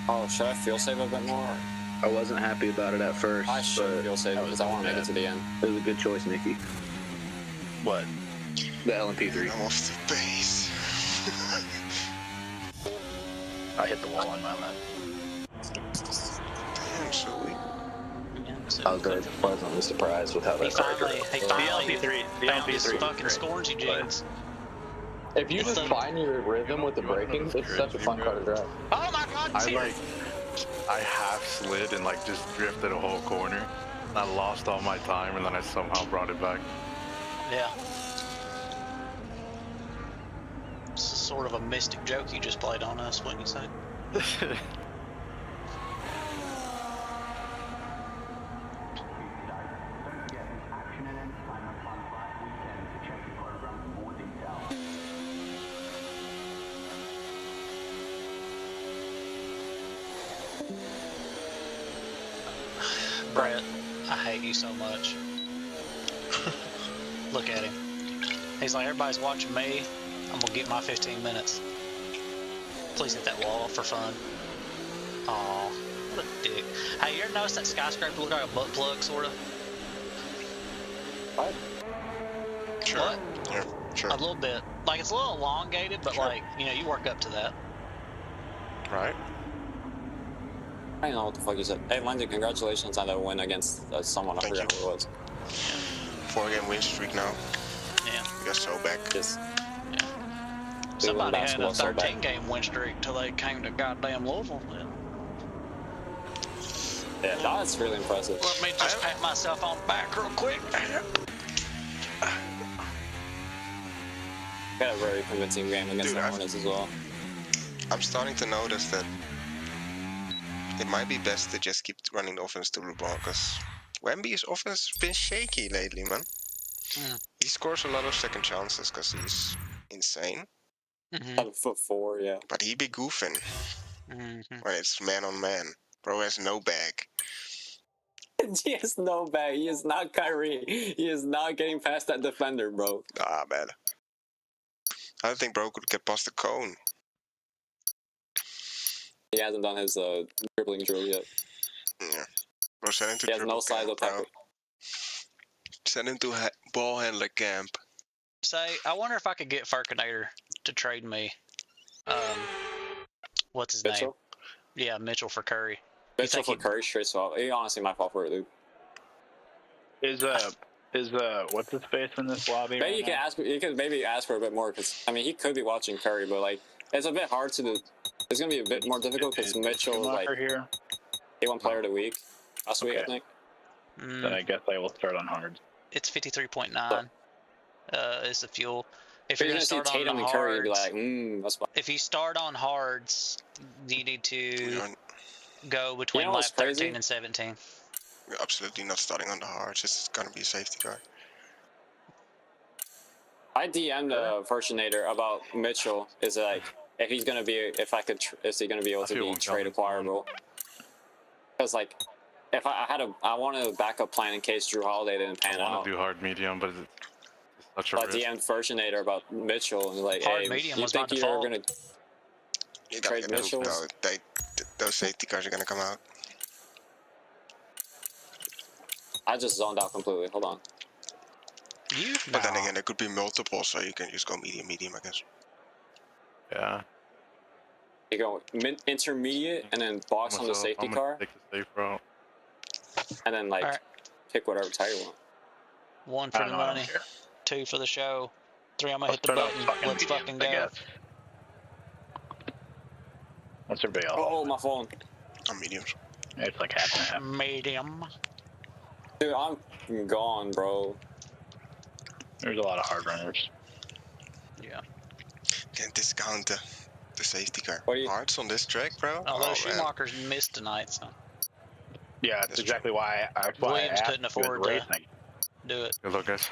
Oh, should I feel safe a bit more? I wasn't happy about it at first. I should feel safe because I want to make it to the end. It was a good choice, Nikki. What? The LMP3. I'm off the base. I hit the wall on my lap. Damn, Sully. I was very pleasantly surprised with how that finally The LMP3 fucking scorns you, James. If you just find your rhythm with the braking, it's such a fun car to drive. Oh my god, I half slid and like just drifted a whole corner. I lost all my time and then I somehow brought it back. Yeah. It's sort of a mystic joke you just played on us, wouldn't you say? Brett, I hate you so much. Look at him. He's like, everybody's watching me. I'm gonna get my 15 minutes. Please hit that wall for fun. Aw, what a dick. Hey, you ever notice that skyscraper look like a butt plug, sort of? What? Sure. What? Yeah, sure. A little bit. Like, it's a little elongated, but Sure. like, you know, you work up to that. Right. I don't know what the fuck you said. Hey, Lindsay, congratulations on that win against someone. I Thank forgot you. who it was. 4-game win streak now. Yeah. We got so back. Just Somebody had a basketball so bad. 13-game win streak till they came to goddamn Louisville. Yeah, that's really impressive. Let me just pat myself on the back real quick. Got a very convincing game against the Hornets as well. I'm starting to notice that it might be best to just keep running the offense to LeBron, because Wemby's offense has been shaky lately, man. He scores a lot of second chances because he's insane. 7'4", yeah. But he be goofing when it's man on man. Bro has no bag. He has no bag. He is not Kyrie. He is not getting past that defender, bro. Ah, man. I don't think bro could get past the cone. He hasn't done his dribbling drill yet. Yeah. Bro, send him to He has dribble no size camp, bro. attacker. Send him to ball handler camp. Say, I wonder if I could get Furkinator to trade me. What's his Mitchell? name? Yeah, Mitchell for Curry. Mitchell for Curry, straight swap. He honestly my fault for it, dude. Is what's his face in this lobby? Maybe you can maybe ask for a bit more, because I mean he could be watching Curry, but like it's a bit hard to do. It's gonna be a bit more difficult because Mitchell like here. he won Player of the Week last week, I think. Then I guess I will start on hard. It's 53.9. Is the fuel. If You're you're gonna see start on Tatum the and Curry, you'd be hards, like, that's fine. if you start on hards, you need to go between You know lap what's crazy? 13 and 17. We're absolutely not starting on the hards. This is gonna be a safety car. I DM'd Versionator about Mitchell. Is like if he's gonna be is he gonna be able to be trade acquirable? Because like if I wanted a backup plan in case Drew Holiday didn't pan I want out. to do hard medium, but it's such a I risk. DM'd Versionator about Mitchell and like, Hard hey, medium you was my think you're default. gonna trade Mitchell? No, those safety cars are gonna come out. I just zoned out completely. Hold on. But then again, there could be multiple, so you can just go medium, I guess. Yeah. You go intermediate and then box on the safety car, Take the safe route. and then like pick whatever tire you want. 1 for the money, 2 for the show, 3 I'm gonna hit the button. Let's fucking go. What's everybody else? Oh, my phone. I'm mediums. It's like half and half. Medium. Dude, I'm gone, bro. There's a lot of hard runners. Yeah. Can't discount the safety car. What do you- Hards on this track, bro? Although man. Schumacher's missed tonight, so Yeah, that's exactly why I Williams asked couldn't if he was afford to racing. do it. Good luck, guys.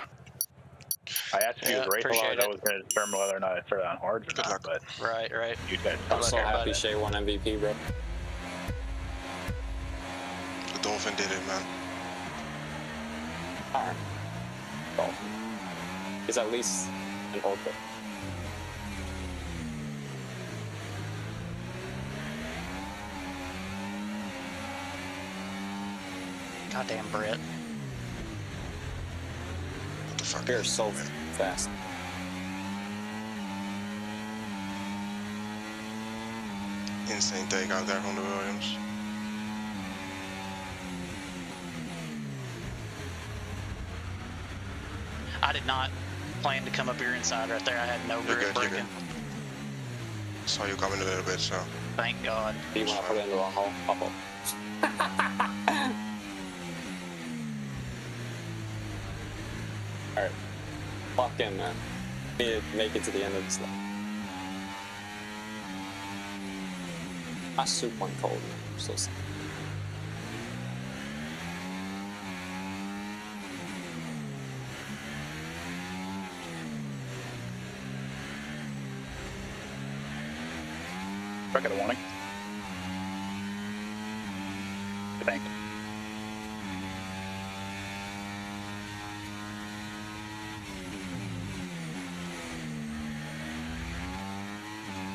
I asked if he Yeah, was racing. appreciate I it. was going to determine whether or not I started on hards or Good not. luck. But Right. you guys I'm Good so luck, happy everybody. Shea won MVP, bro. The Dolphin did it, man. Alright. Dolphin. He's at least an ultra. Goddamn Brett. What the fuck? You're so fast. Insane take out there from the Williams. I did not plan to come up here inside right there. I had no You're grip good, you're braking. Saw you coming a little bit, so. Thank God. Do you want to put it in the wrong hole? Pop Alright. Lock in, man. Need to make it to the end of this lap. My soup went cold, man. I'm so sad. I got a warning. Thanks.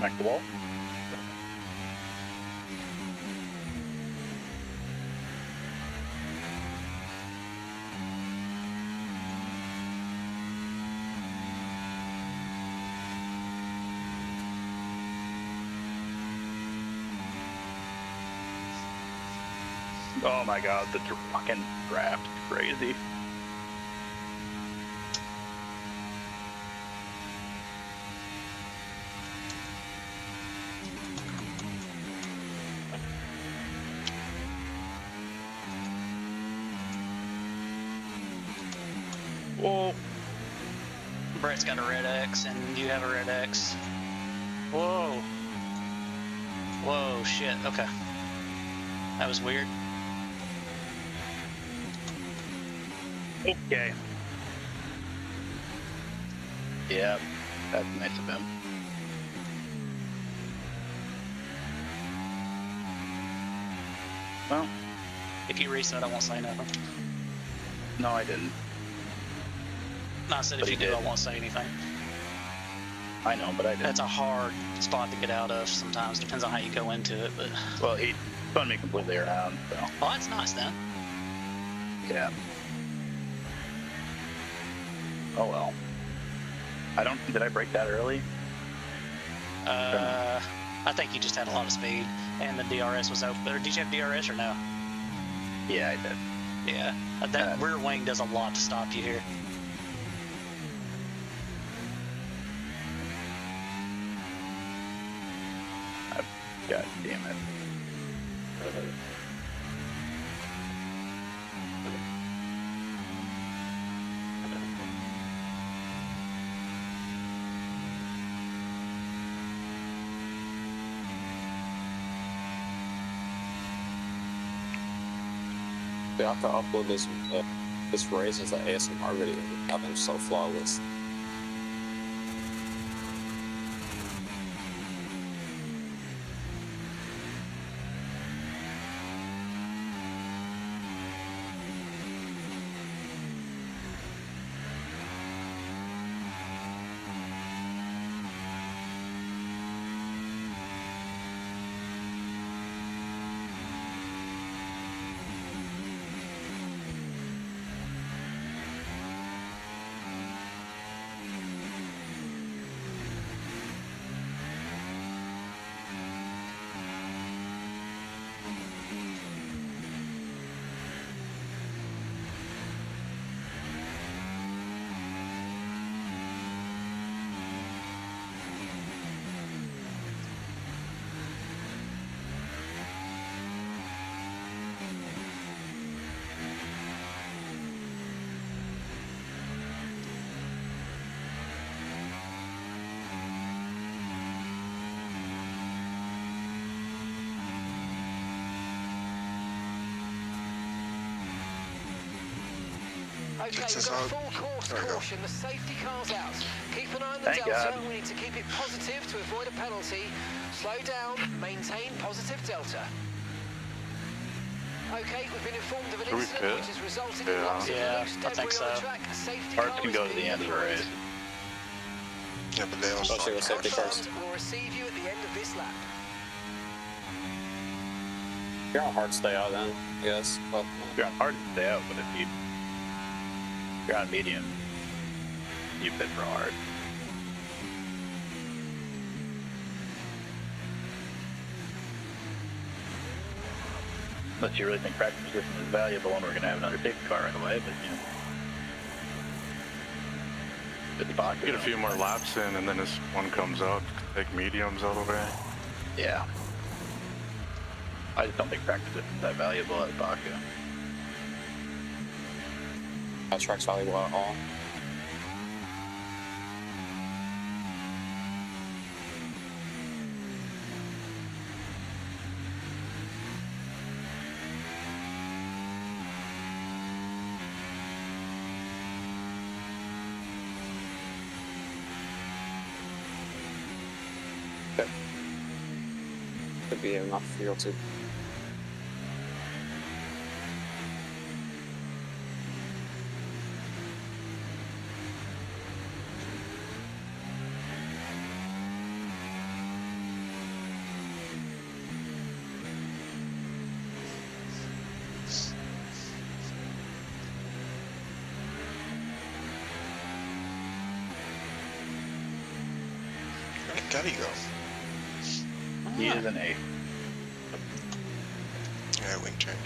Back the wall. Oh my god, the fucking draft. Crazy. Whoa. Brett's got a red X, and you have a red X. Whoa. Whoa, shit. Okay. That was weird. Okay. Yep. That's nice of him. Well, If you reset, I won't say nothing. no, I didn't. No, I said But if you he do, did. I won't say anything. I know, but I didn't. That's a hard spot to get out of sometimes. Depends on how you go into it, but... Well, he spun me completely around, so Well, that's nice then. yeah. Oh well. Did I break that early? I think you just had a lot of speed, and the DRS was open. Or did you have DRS or no? Yeah, I did. Yeah. That rear wing does a lot to stop you here. God damn it. Dude, I have to upload this race as an ASMR video. I've been so flawless. Okay, Checks we've us got a out. full course There we go. caution. The safety car's out. Keep an eye on the Thank delta. God. We need to keep it positive to avoid a penalty. Slow down. Maintain positive delta. Okay, we've been informed of an Should we incident pit? which has resulted Yeah. in lots of Yeah, loose I debris think on the so. track. A safety Parts car can is go to the being end of the deployed. race. Yeah, but they also. Let's see what safety cars. Confirmed. We'll receive you at the end of this lap. You're on hard stay out then, I guess. But, You're on hard to stay out, but if you're on medium, you pit for hard. Unless you really think practice position is valuable and we're going to have another safety car right away, but you know. It's Baku. Get a few more laps in, and then as one comes out, take mediums out of the way. Yeah. I just don't think practice is that valuable at Baku. that track's valuable at all. Could be enough fuel to. Where did Kelly go? He is an 8. Yeah, wing change.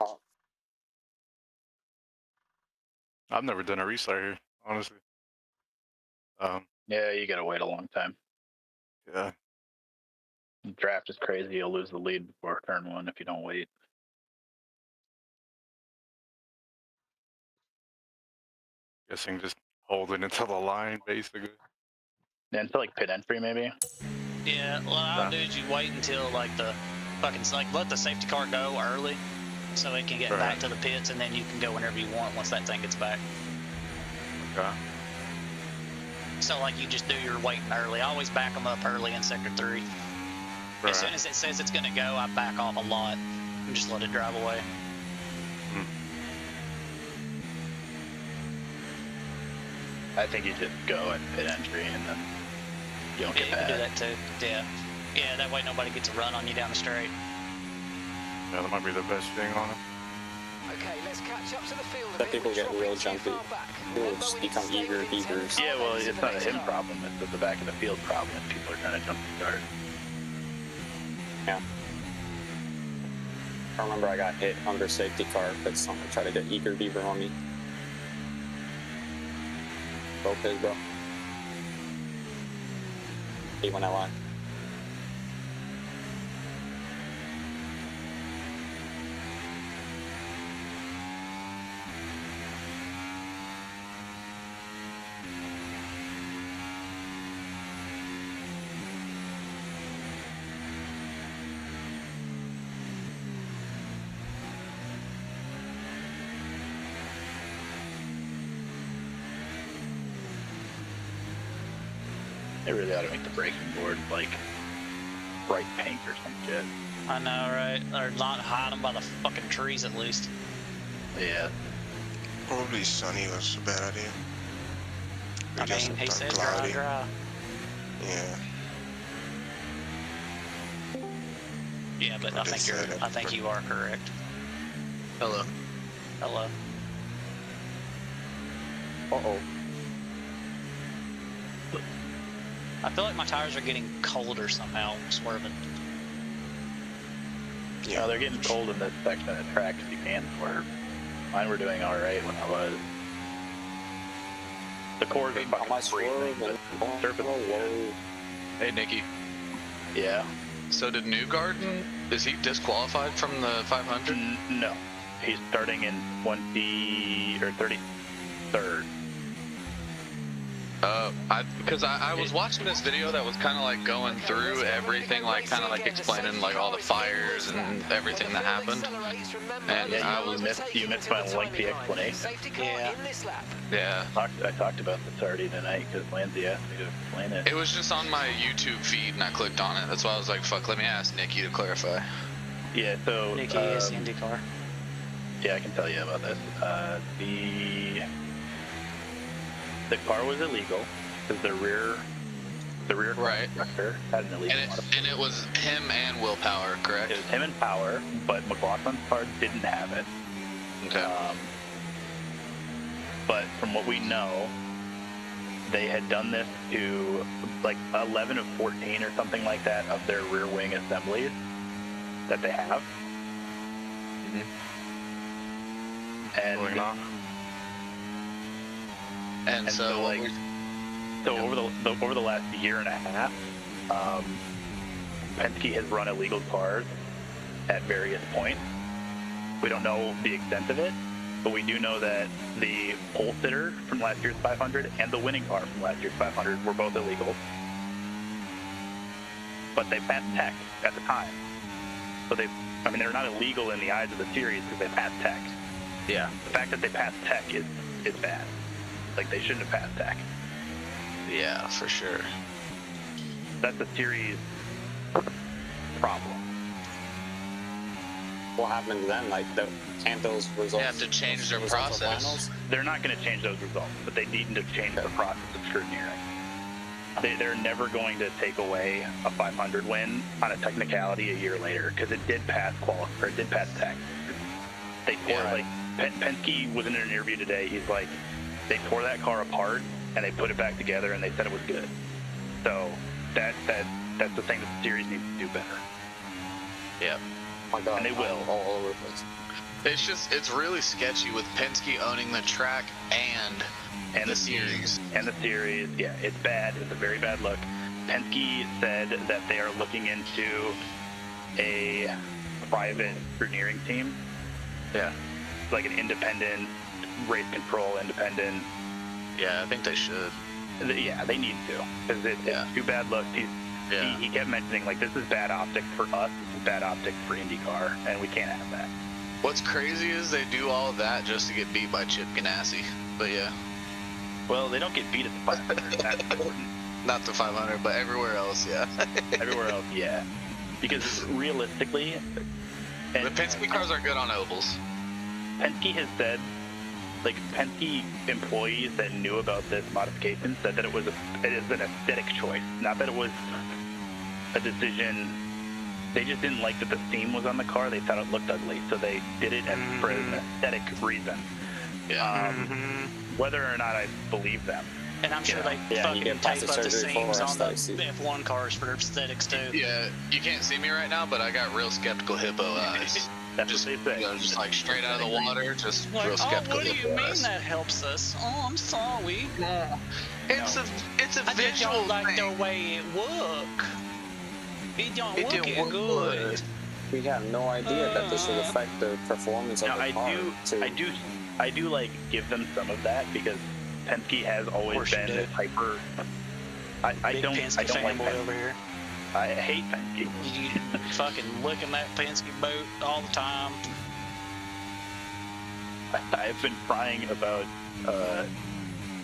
Oh, I've never done a restart here, honestly. Yeah, you gotta wait a long time. Yeah. The draft is crazy. You'll lose the lead before turn one if you don't wait. Guessing just hold it until the line, basically. Yeah, until like pit entry, maybe. Yeah, what I'll do is you wait until like the fucking let the safety car go early, so it can get back to the pits, and then you can go whenever you want once that thing gets back. Okay. So like you just do your waiting early. I always back them up early in sector 3. Right. As soon as it says it's gonna go, I back off a lot and just let it drive away. I think you just go at pit entry and then you don't Yeah, get you can do that. that too. Yeah. Yeah, that way nobody gets a run on you down the straight. Yeah, that might be the best thing on it. Okay, let's catch up to the field a That bit. people We're get real dropping too jumpy. far back. People Remember, just we need to become stay eager within 10 beavers. Yeah, well, seconds it's of the not a next him car. problem. It's the back of the field problem. If people are trying to jump the start. Yeah. I remember I got hit under safety car because someone tried to get eager beaver on me. Both his, bro. He went out. They really ought to make the braking board like bright pink or some shit. I know, right? Or not hide them by the fucking trees at least. Yeah. Probably sunny was a bad idea. I Just mean, he done said cloudy. dry. Yeah. Yeah, but I What think they said, I think you are correct. Hello. Hello. Uh-oh. I feel like my tires are getting colder somehow, swerving. You know, they're getting cold in this section of the track because you can swerve. Mine were doing all right when I was. The cores are On fucking my freezing, swerve but and surface is good. Hey, Nikki. Yeah. So did Newgarden, is he disqualified from the 500? No. He's starting in 20 or 33rd. Because I was watching this video that was kind of like going through everything, like kind of like explaining like all the fires and everything that happened. And Yeah, I was, you missed my lengthy explanation. Yeah. yeah. I talked about this already tonight because Lindsay asked me to explain it. It was just on my YouTube feed and I clicked on it. That's why I was like, fuck, let me ask Nikki to clarify. Yeah, so Nikki is the IndyCar. yeah, I can tell you about this. The car was illegal because the rear Right. constructor had an illegal modification. And it was him and Willpower, correct? It was him and Power, but McLaughlin's car didn't have it. Okay. But from what we know, they had done this to like 11 of 14 or something like that of their rear wing assemblies that they have. And Going off. And so like, so over the last year and a half, Penske has run illegal cars at various points. We don't know the extent of it, but we do know that the pole sitter from last year's 500 and the winning car from last year's 500 were both illegal. But they passed tech at the time. So they're not illegal in the eyes of the series because they passed tech. yeah. The fact that they passed tech is bad. Like, they shouldn't have passed tech. Yeah, for sure. That's a series problem. What happens then? Like, can't those results... They have to change their results of process. finals? They're not going to change those results, but they need to change the process of scrutineering. They're never going to take away a 500 win on a technicality a year later because it did pass it did pass tech. They tore like Penske was in an interview today. He's like, they tore that car apart and they put it back together and they said it was good. So that's the thing that the series needs to do better. Yeah. Oh my God, And they will. all over the place. It's really sketchy with Penske owning the track and the series. And the series, yeah, it's bad. It's a very bad look. Penske said that they are looking into a private scrutineering team. Yeah. Like an independent, race control independent. Yeah, I think they should. Yeah, they need to. Because it's too bad looks. He kept mentioning, like, this is bad optics for us, this is bad optics for IndyCar, and we can't have that. What's crazy is they do all of that just to get beat by Chip Ganassi. But yeah. Well, they don't get beat at the 500. That's important. Not the 500, but everywhere else, yeah. Everywhere else, yeah. Because realistically... The Penske cars are good on ovals. Penske has said, like, Penske employees that knew about this modification said that it is an aesthetic choice, not that it was a decision. They just didn't like that the seam was on the car. They thought it looked ugly, so they did it for an aesthetic reason. Yeah. Whether or not I believe them. And I'm sure they fucking tape up the seams on the F1 cars for aesthetics too. Yeah, you can't see me right now, but I got real skeptical hippo eyes. That's just, what they say. You know, just like straight out of the water, just like, real skeptical. What do you mean that helps us? Oh, I'm sorry. It's a I visual don't like thing. the way it work. It don't look it good. We have no idea that this will affect the performance of the car. I do like give them some of that because Penske has always been this hyper. I don't like Penske. Over here. I hate Penske. You fucking licking that Penske boot all the time. I've been crying about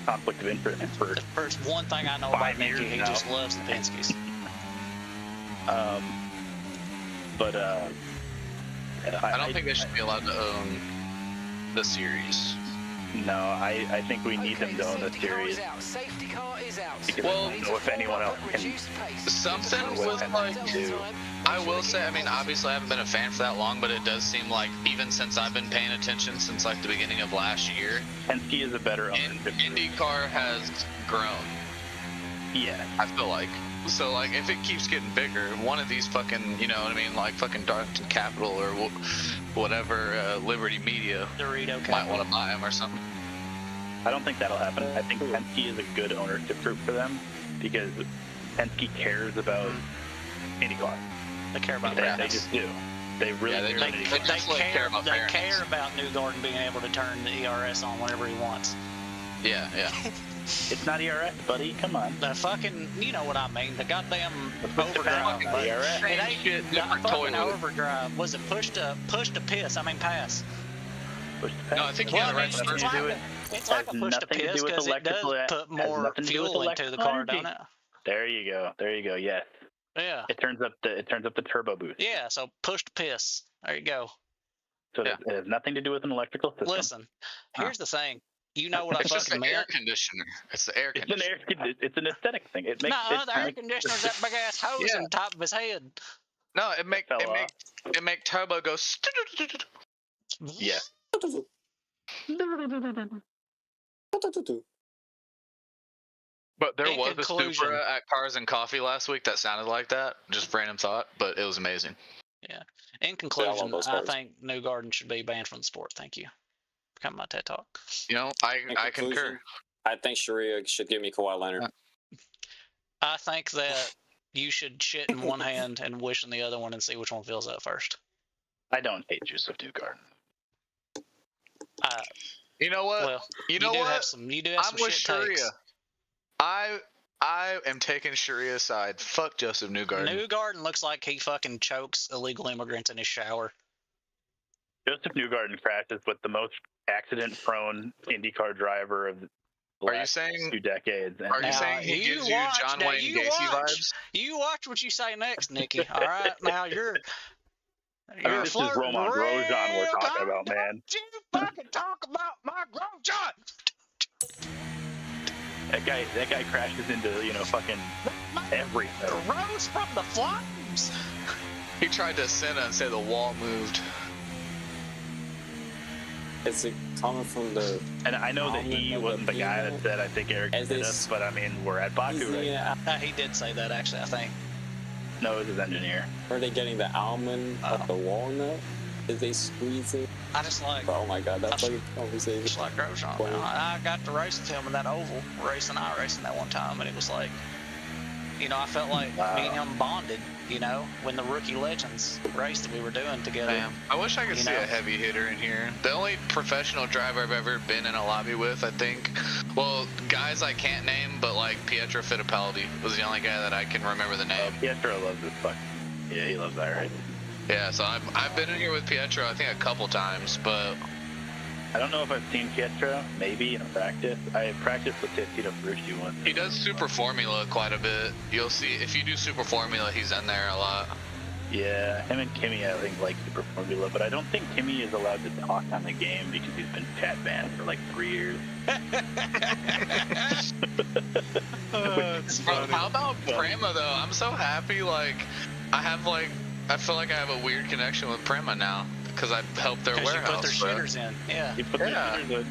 conflict of interest for the first one thing I know about Nicky, he just loves the Penskes. I don't think they should be allowed to own the series. No, I think we need them to own the series. Because I don't know if anyone else can. Something with like, I will say, I mean, obviously I haven't been a fan for that long, but it does seem like even since I've been paying attention since like the beginning of last year, Penske is a better owner. IndyCar has grown. Yeah, I feel like. So like, if it keeps getting bigger, one of these fucking, you know what I mean, like fucking Darlington Capital or whatever, Liberty Media Dorito might want to buy them or something. I don't think that'll happen. I think Penske is a good ownership group for them because Penske cares about IndyCar. They care about that. They just do. They really care about Newgarden being able to turn the ERS on whenever he wants. Yeah. It's not ERS, buddy. Come on. The fucking, you know what I mean? The goddamn overdrive. ERS. It ain't not fucking overdrive. Was it push to piss? I mean pass. Push to pass. No, I think you got the right it's like a push to piss because it does put more fuel into the car, don't it? There you go. Yes. Yeah. It turns up the turbo boost. Yeah. So push to piss. There you go. So it has nothing to do with an electrical system. Listen, here's the thing. You know what I it's just fucking an meant? air conditioner. It's the air conditioner. It's an aesthetic thing. It makes the air conditioner's that big ass hose on top of his head. No, it make turbo go. Yeah. But there was a Supra at Cars and Coffee last week that sounded like that. Just random thought, but it was amazing. Yeah. In conclusion, I think Newgarden should be banned from the sport. Thank you. Become my TED Talk. You know, I concur. I think Sharia should give me Kawhi Leonard. I think that you should shit in one hand and wish in the other one and see which one fills up first. I don't hate Joseph Newgarden. You know what? Well, you do have some I'm shit with Sharia. takes. I am taking Sharia's side. Fuck Joseph Newgarden. Newgarden looks like he fucking chokes illegal immigrants in his shower. Joseph Newgarden crashes with the most accident-prone IndyCar driver of the last 2 decades. Are you saying he gives you John Wayne Gacy vibes? You watch what you say next, Nikki. All right, now you're this is Roman Grosjean we're talking about, man. You fucking talk about my Grosjean. That guy crashes into fucking everything. Rose from the flames. He tried to Senna and say the wall moved. Is it coming from the? And I know that he wasn't the guy that said I think Eric did us, but I mean we're at Baku right now. He did say that actually. I think. No, it was his engineer. Are they getting the almond of the walnut? Is they squeezing? I just like. Oh my god, that's like a conversation. Just like Grosjean, man. I got to race with him in that oval, racing that one time, and it was like, I felt like me and him bonded, when the rookie legends race that we were doing together. Damn. I wish I could see a heavy hitter in here. The only professional driver I've ever been in a lobby with, I think, well, guys I can't name, but like Pietro Fittipaldi was the only guy that I can remember the name. Pietro loves this fuck. Yeah, he loves that, right? Yeah, so I've been in here with Pietro, I think a couple times, but I don't know if I've seen Pietro, maybe in practice. I practiced with Tito Ferrucci once. He does Super Formula quite a bit. You'll see, if you do Super Formula, he's in there a lot. Yeah, him and Kimmy, I think, like Super Formula, but I don't think Kimmy is allowed to talk on the game because he's been chat banned for like 3 years. How about Prema, though? I'm so happy, like, I feel like I have a weird connection with Prema now because I helped their warehouse. You put their shitters in, yeah. You put their shitters in.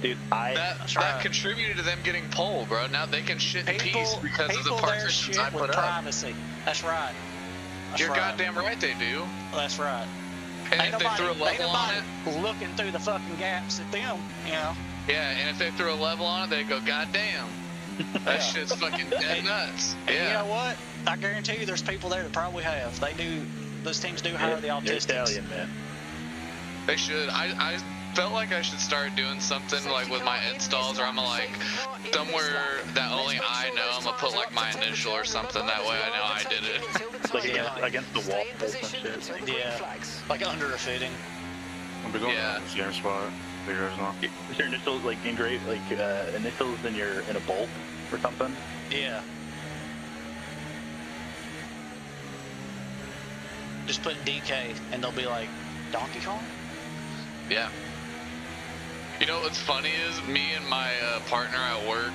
Dude, that contributed to them getting pole, bro. Now they can shit in peace because of the partitions I put up. Privacy. That's right. You're goddamn right they do. That's right. And if they threw a level on it, looking through the fucking gaps at them, Yeah, and if they threw a level on it, they'd go, goddamn. That shit's fucking dead nuts. Yeah. You know what? I guarantee you there's people there that probably have. They do. Those teams do hire the autistics. Italian, man. They should. I felt like I should start doing something like with my installs where I'm like somewhere that only I know. I'm gonna put like my initial or something. That way I know I did it. Like against the wall and shit. Yeah. Like under a fitting. I'm going to the same spot. Figures not. Is your initials like engraved, like initials in a bolt or something? Yeah. Just put DK and they'll be like, Donkey Kong? Yeah. You know what's funny is me and my partner at work,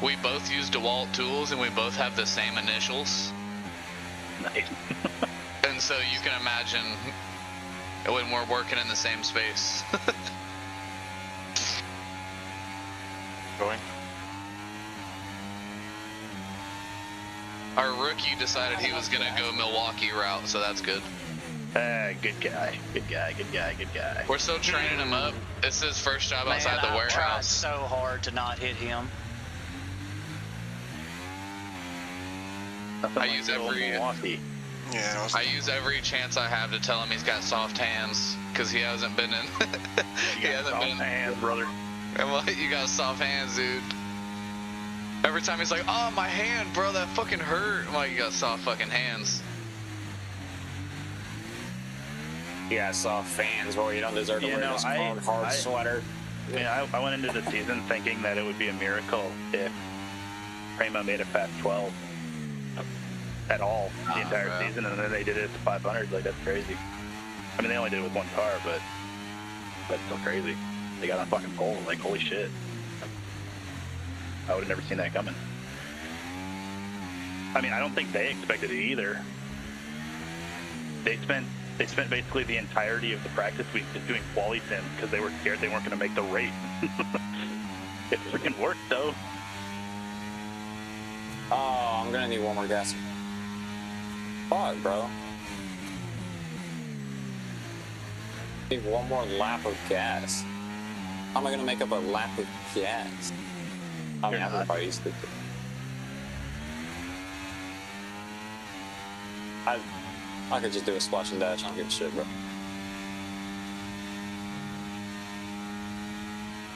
we both use DeWalt tools and we both have the same initials. Nice. And so you can imagine when we're working in the same space. Going. Our rookie decided he was gonna go Milwaukee route, so that's good. Good guy. We're still training him up. It's his first job outside the warehouse. I tried so hard to not hit him. I use every chance I have to tell him he's got soft hands because he hasn't been in. He hasn't been in hands, brother. I'm like, you got soft hands, dude. Every time he's like, oh, my hand, bro, that fucking hurt. I'm like, you got soft fucking hands. Yeah, soft fans, bro. You don't deserve to wear this hard sweater. Yeah, I went into the season thinking that it would be a miracle if Prema made a fast 12 at all the entire season, and then they did it at the 500. Like, that's crazy. I mean, they only did it with one car, but that's still crazy. They got on fucking pole. Like, holy shit. I would have never seen that coming. I mean, I don't think they expected it either. They spent basically the entirety of the practice week just doing quali sims because they were scared they weren't going to make the race. It freaking worked, though. Oh, I'm gonna need one more gas. Fuck, bro. Need one more lap of gas. How am I gonna make up a lap of gas? I mean, everybody used to do. I could just do a splash and dash. I don't give a shit, bro.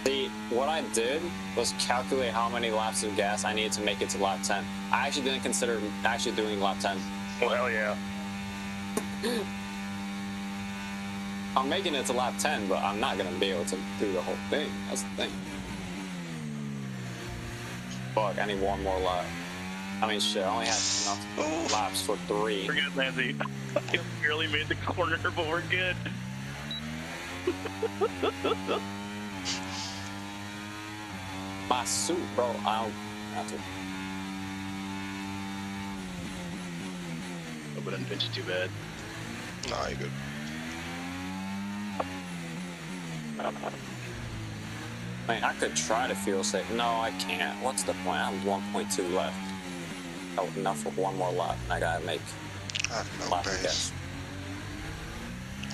See, what I did was calculate how many laps of gas I needed to make it to lap 10. I actually didn't consider actually doing lap 10. Well, hell yeah. I'm making it to lap 10, but I'm not going to be able to do the whole thing. That's the thing. Fuck, I need one more lap. I mean, shit, I only had enough laps for 3. We're good, Lindsay. I barely made the corner, but we're good. My suit, bro, I don't have to. Hope I didn't pinch it too bad. Nah, you're good. I mean, I could try to feel safe. No, I can't. What's the point? I have 1.2 left. Oh, enough for one more lap. I gotta make I have no lap of base. gas.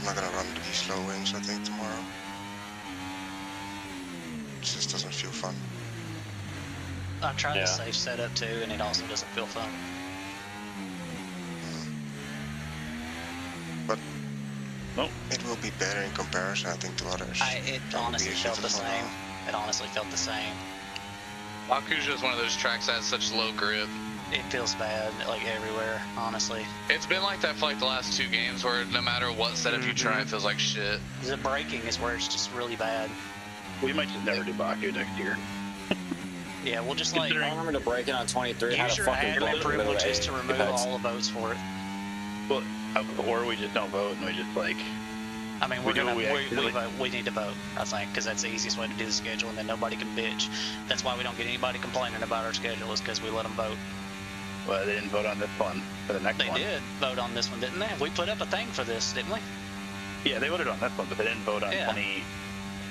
not gonna run these low wings, I think, tomorrow. It just doesn't feel fun. I tried the safe setup too, and it also doesn't feel fun. But it will be better in comparison, I think, to others. It honestly felt the same. It honestly felt the same. Baku's just one of those tracks that has such low grip. It feels bad, like everywhere, honestly. It's been like that for like the last 2 games where no matter what setup you try, it feels like shit. The braking is where it's just really bad. We might just never do Baku next year. Yeah, we'll just like... I remember to break it on 23. Use your admin privileges to remove all the votes for it. Well, or we just don't vote and we just like... I mean, we need to vote, I think, because that's the easiest way to do the schedule, and then nobody can bitch. That's why we don't get anybody complaining about our schedule, is because we let them vote. Well, they didn't vote on this one for the next one. They did vote on this one, didn't they? We put up a thing for this, didn't we? Yeah, they voted on this one, but they didn't vote on They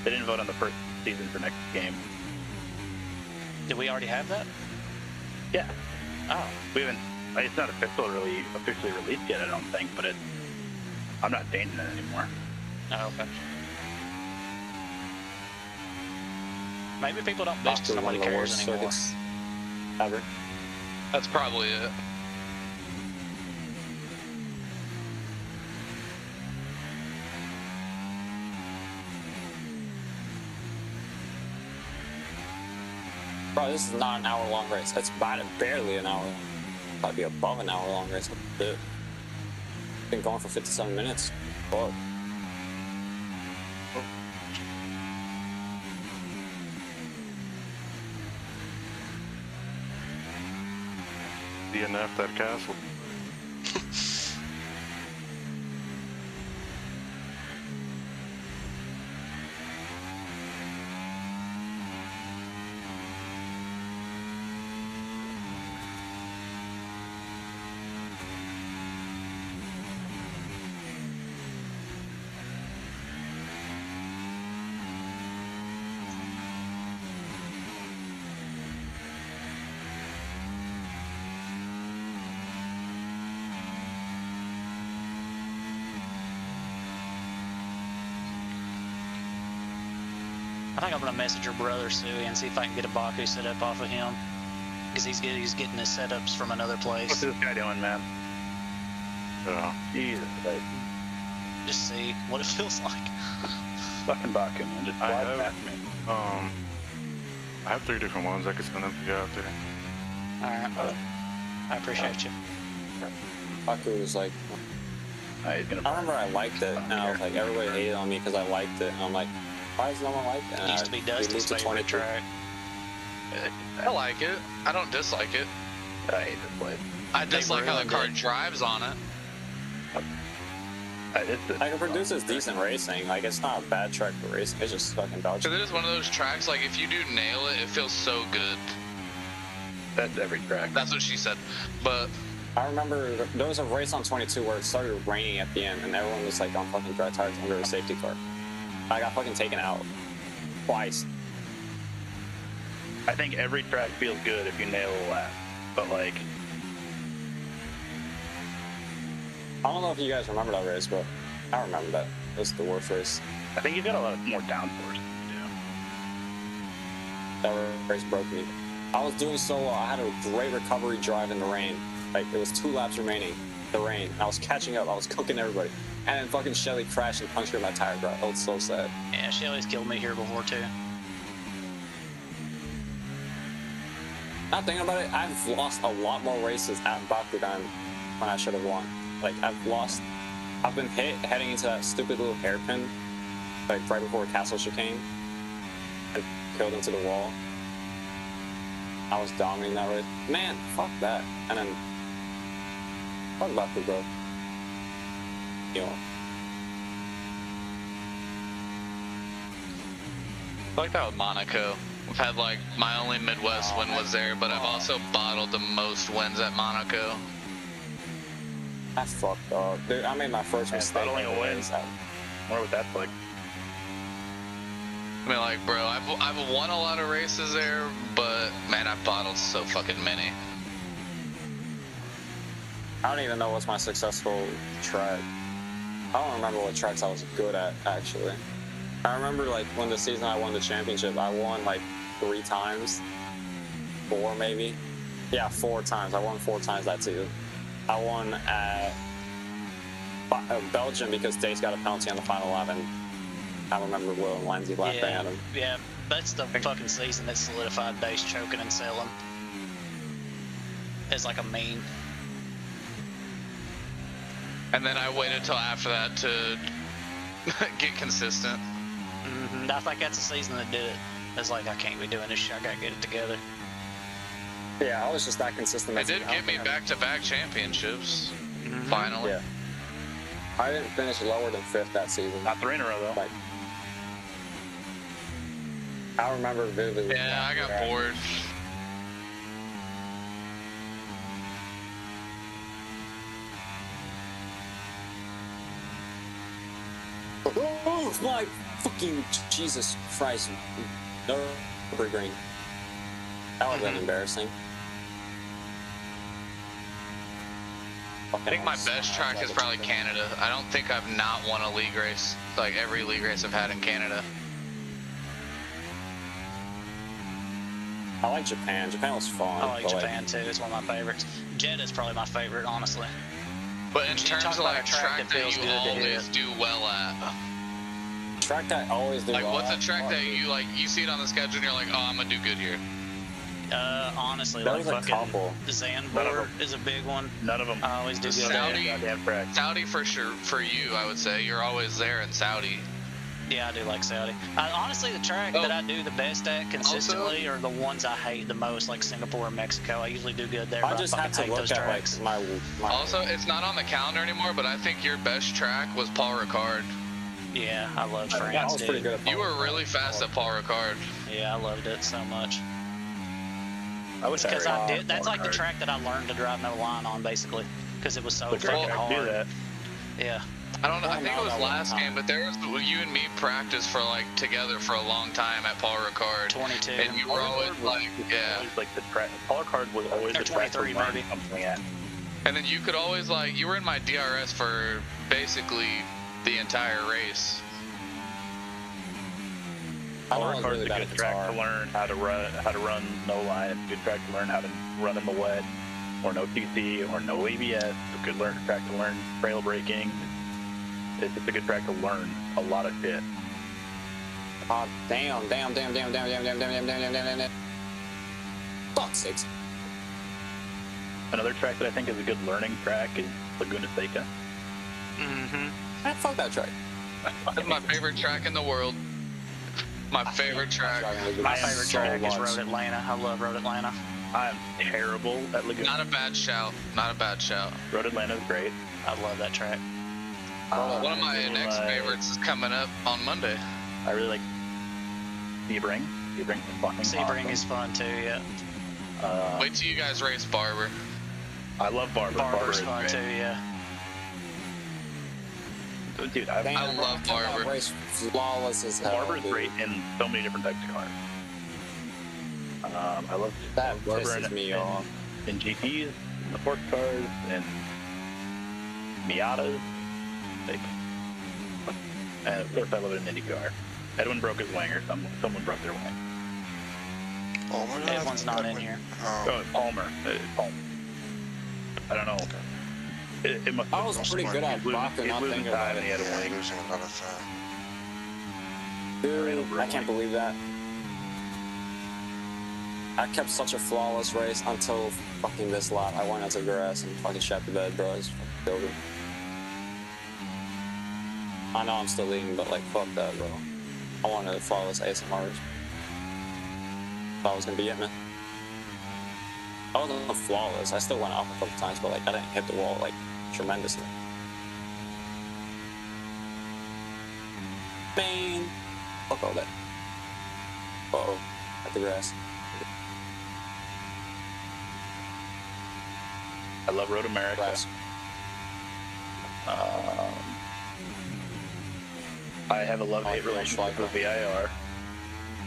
didn't vote on the first season for next game. Did we already have that? Yeah. Oh. We haven't. It's not officially released yet, I don't think, but I'm not changing it anymore. Oh, okay. Maybe people don't bitch because nobody cares anymore. Ever. That's probably it. Bro, this is not an hour-long race. That's barely an hour. Probably be above an hour-long race. Been going for 57 minutes. Fuck. DNF that castle. I think I'm gonna message your brother Suey and see if I can get a Baku set up off of him, because he's getting his setups from another place. What's this guy doing, man? Jesus Christ. Just see what it feels like. Fucking Baku, man. Just fly past me. I have 3 different ones I could send them to you out there. Alright. I appreciate you. Baku was like... I remember I liked it, and I was like, everybody hated on me because I liked it, and I'm like, why does no one like that? It used to be Dusty's favorite track. I like it. I don't dislike it. I hate this place. I dislike how the car drives on it. Like, it produces decent racing. Like, it's not a bad track for racing. It's just fucking dog shit. Because it is one of those tracks, like, if you do nail it, it feels so good. That's every track. That's what she said. But... I remember there was a race on 22 where it started raining at the end, and everyone was, like, on fucking dry tires under a safety car. I got fucking taken out. Twice. I think every track feels good if you nail a lap. But, like... I don't know if you guys remember that race, but I remember that. It was the worst race. I think you got a lot more downforce. That race broke me. I was doing so well. I had a great recovery drive in the rain. Like, there was 2 laps remaining. The rain. I was catching up. I was cooking everybody. And then fucking Shelly crashed and punctured my tire drive. That was so sad. Yeah, Shelly's killed me here before, too. Not thinking about it, I've lost a lot more races at Baku than when I should have won. Like, I've been hit heading into that stupid little hairpin, like, right before Castle Chicane, and killed into the wall. I was dominating that race. Man, fuck that. And then, fuck Baku, bro. You know. I like that with Monaco. We've had, like, my only Midwest win was there, but I've also bottled the most wins at Monaco. I fucked up. Dude, I made my first mistake. Bottling a win. What was that like? I mean, like, bro, I've won a lot of races there, but, man, I've bottled so fucking many. I don't even know what's my successful track. don't remember what tracks I was good at, actually. I remember, like, when the season I won the championship, I won, like, 3 times. 4, maybe. Yeah, 4 times. I won 4 times that season. I won at Belgium because Dace got a penalty on the final lap, and I remember Will and Lindsay lapped at him. Yeah, that's the fucking season that solidified Dace choking and selling. As like a meme. And then I waited till after that to get consistent. I think that's the season that did it. It's like, I can't be doing this shit, I gotta get it together. Yeah, I was just that consistent. It did give me back-to-back championships, finally. Yeah. I didn't finish lower than 5th that season. Not 3 in a row, though. Like, I remember vividly. Yeah, I got bored. Oh my fucking Jesus Christ! No green. That would have been embarrassing. I think my best track is probably Canada. I don't think I've not won a league race. Like every league race I've had in Canada. I like Japan. Japan was fun. I like Japan too. It's one of my favorites. Jeddah is probably my favorite, honestly. But in terms of like track that you always do well at. Track that I always do like well what's a at? track that you like? You see it on the schedule and you're like, oh, I'm gonna do good here. Honestly, There's like a couple. fucking Zandvoort is a big one. None of them. I always do good Saudi, Saudi for sure. For you, I would say you're always there in Saudi. Yeah, I do like Saudi. Honestly, the track that I do the best at consistently are the ones I hate the most, like Singapore and Mexico. I usually do good there. I just have to look at like my. Also, it's not on the calendar anymore, but I think your best track was Paul Ricard. Yeah, I loved France. That was pretty good at You were really fast at Paul Ricard. Yeah, I loved it so much. I wish Because I did. That's like the track that I learned to drive no line on, basically, because it was so freaking hard. Do that. Yeah. I don't know. I think it was last game, but there was you and me practiced for like together for a long time at Paul Ricard. 22. And you were always like, yeah. Like the track. Paul Ricard was always the track 23 to learn maybe. something at. And then you could always like you were in my DRS for basically the entire race. I Paul know Ricard's really a bad good at track guitar. to learn how to run no line. It's a good track to learn how to run in the wet, or no TC, or no ABS. It's a good track to learn trail braking. It's just a good track to learn a lot of shit. Oh, damn. Fuck's sakes. Another track that I think is a good learning track is Laguna Seca. Fuck that track. That's my favorite track in the world. My favorite track. My favorite track is Road Atlanta. I love Road Atlanta. I'm terrible at Laguna. Not a bad shout. Not a bad shout. Road Atlanta is great. I love that track. One of my next favorites is coming up on Monday. I really like Sebring. Sebring's fucking Sebring awesome. is fun too, yeah. Wait till you guys race Barber. I love Barber. Barber's is fun great. too, yeah. Dude, I love Barber. Race flawless as hell. Barber's dude. great in so many different types of cars. I love That Barber pisses me off. in GTs, in the sports cars, and Miatas. Like, and of course, I love it in IndyCar. Edwin broke his wing, or someone broke their wing. Oh my God. Everyone's not in here. Oh, Palmer. Palmer. I don't know. It must. I was pretty good at blocking, not thinking about He had it. a wing. Losing a lot of Dude, I can't believe that. I kept such a flawless race until fucking this lap. I went into grass and fucking shot the bed, bro. It's fucking over. I know I'm still leading, but like, fuck that, bro. I wanted a flawless ASMR. Thought I was gonna be it, man. I wasn't flawless. I still went off a couple times, but like, I didn't hit the wall like tremendously. Man, fuck all that. Uh-oh, at the grass. I love Road America. Grass. I have a love-hate relationship with VIR.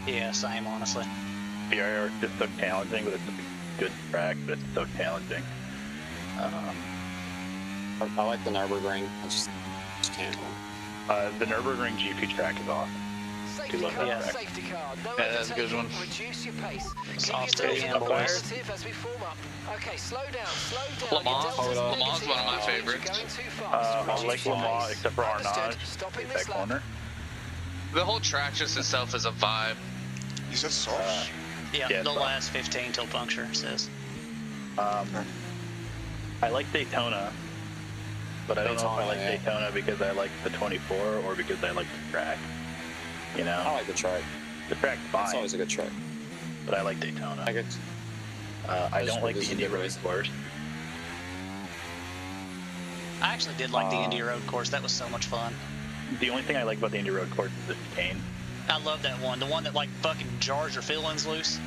Yeah, same, honestly. VIR is just so challenging, but it's a good track, but it's so challenging. I like the Nürburgring. Just can't. The Nürburgring GP track is awesome. Safety love car, that track. safety car. No Yeah, that's a good overtaking, one. Reduce your pace. It's Keep off your to the delta end, boys. positive as we form up. Okay, slow down, slow down. Le Mans, Your delta's Le Mans is negative. one of my You're favorites. going too fast. I Reduce like your Le Mans pace. except for Understood. Arnage. Stopping That this lap. corner. The whole track just itself is a vibe. You said soft? Yeah, Yeah, the it's last 15 till puncture, it says. I like Daytona, but I don't know if I Daytona, like yeah. Daytona because I like the 24 or because I like the track. You know, I like the track. the track's It's fine, always a good track. but I like Daytona. Like it. I don't like the This is Indy a good Road race. course. I actually did like the Indy Road course. That was so much fun. The only thing I like about the Indy Road course is the chicane. I love that one. The one that like fucking jars your feelings loose.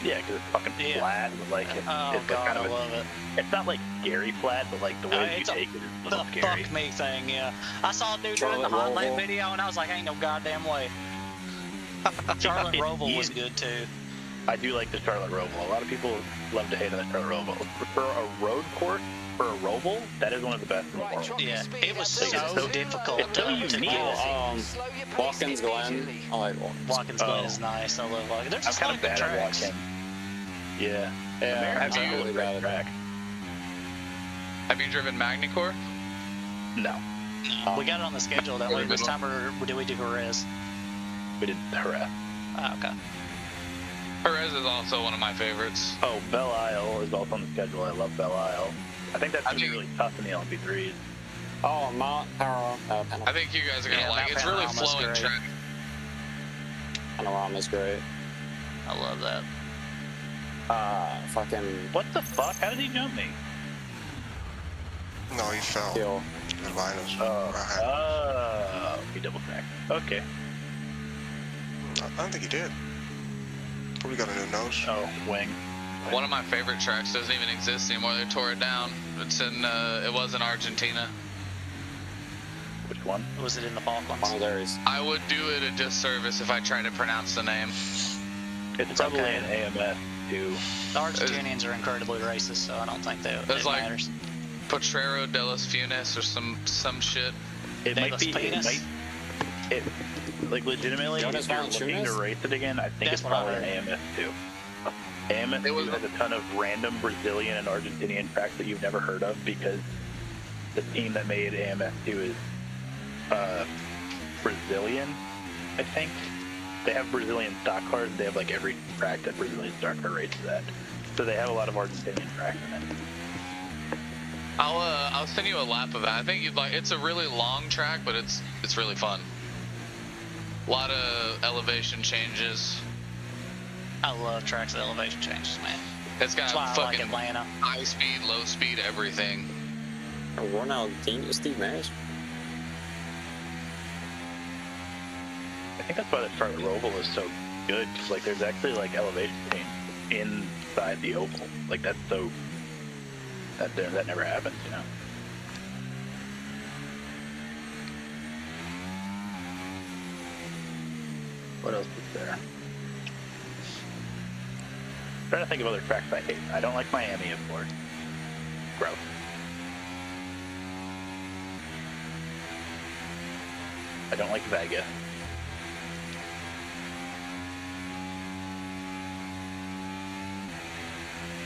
Yeah, because it's fucking Yeah. flat. But like it's Oh like god, kind I of love it. it's not like scary flat, but like the way that you It's a- take it is a The little scary. fuck me thing, yeah. I saw a dude doing the Charlotte hot lane Roval. video and I was like, ain't no goddamn way. Charlotte It's Roval was easy. good too. I do like the Charlotte Roval. A lot of people love to hate on the Charlotte Roval. For a road course, for a Roval, that is one of the best in the Right, world. drop your Yeah, speed. it was That so delta's too difficult low. It's so to unique. get. Slow your pace Watkins Glen. immediately. I like Watkins. Watkins Glen Oh. is nice. I love Watkins. There's I'm just kind like of good bad at tracks. Watkins. Yeah. Yeah, America's have a you- really really great bad at track. Have you driven Magny-Cours? No, We got it on the schedule that way. This time, or did we do Jerez? we did Jerez. Oh, okay. Perez is also one of my favorites. Oh, Belle Isle is also on the schedule. I love Belle Isle. I think that's I going to be think- really tough in the LMP3s. Oh, Mount I think you guys are gonna Yeah, like it. It's really Panorama's flowing great. track. Panorama's great. I love that. Fucking What the fuck? How did he jump me? No, he fell. kill. The liners. Oh, he double cracked. Okay. I don't think he did. Probably got a new nose. Oh, wing. One of my favorite tracks doesn't even exist anymore. They tore it down. It's in. It was in Argentina. Which one? Was it in the Falklands? Buenos Aires. I would do it a disservice if I tried to pronounce the name. It's probably okay. an AMS too. The Argentinians are incredibly racist, so I don't think that It's it like- matters. Potrero de los Funes or some shit. It De might los be. It Pinos? might. It like legitimately. Jonas If you're looking to Valanciunas? race it again, I think That's it's what I probably an heard. AMS too. AMS It was- has a ton of random Brazilian and Argentinian tracks that you've never heard of because the team that made AMS 2 is Brazilian, I think. They have Brazilian stock cars. They have like every track that Brazilian stock car races at. So they have a lot of Argentinian tracks in it. I'll send you a lap of that. I think you'd like. It's a really long track, but it's really fun. A lot of elevation changes. I love tracks with elevation changes, man. It's got That's why I like fucking Atlanta. high speed, low speed, everything. Ronaldinho, Steve Nash. I think that's why the Charlotte Roval is so good. 'Cause, like, there's actually like elevation change inside the oval. Like that's so that never happens, you know. What else is there? I'm trying to think of other tracks I hate. I don't like Miami, of course. Gross. I don't like Vegas.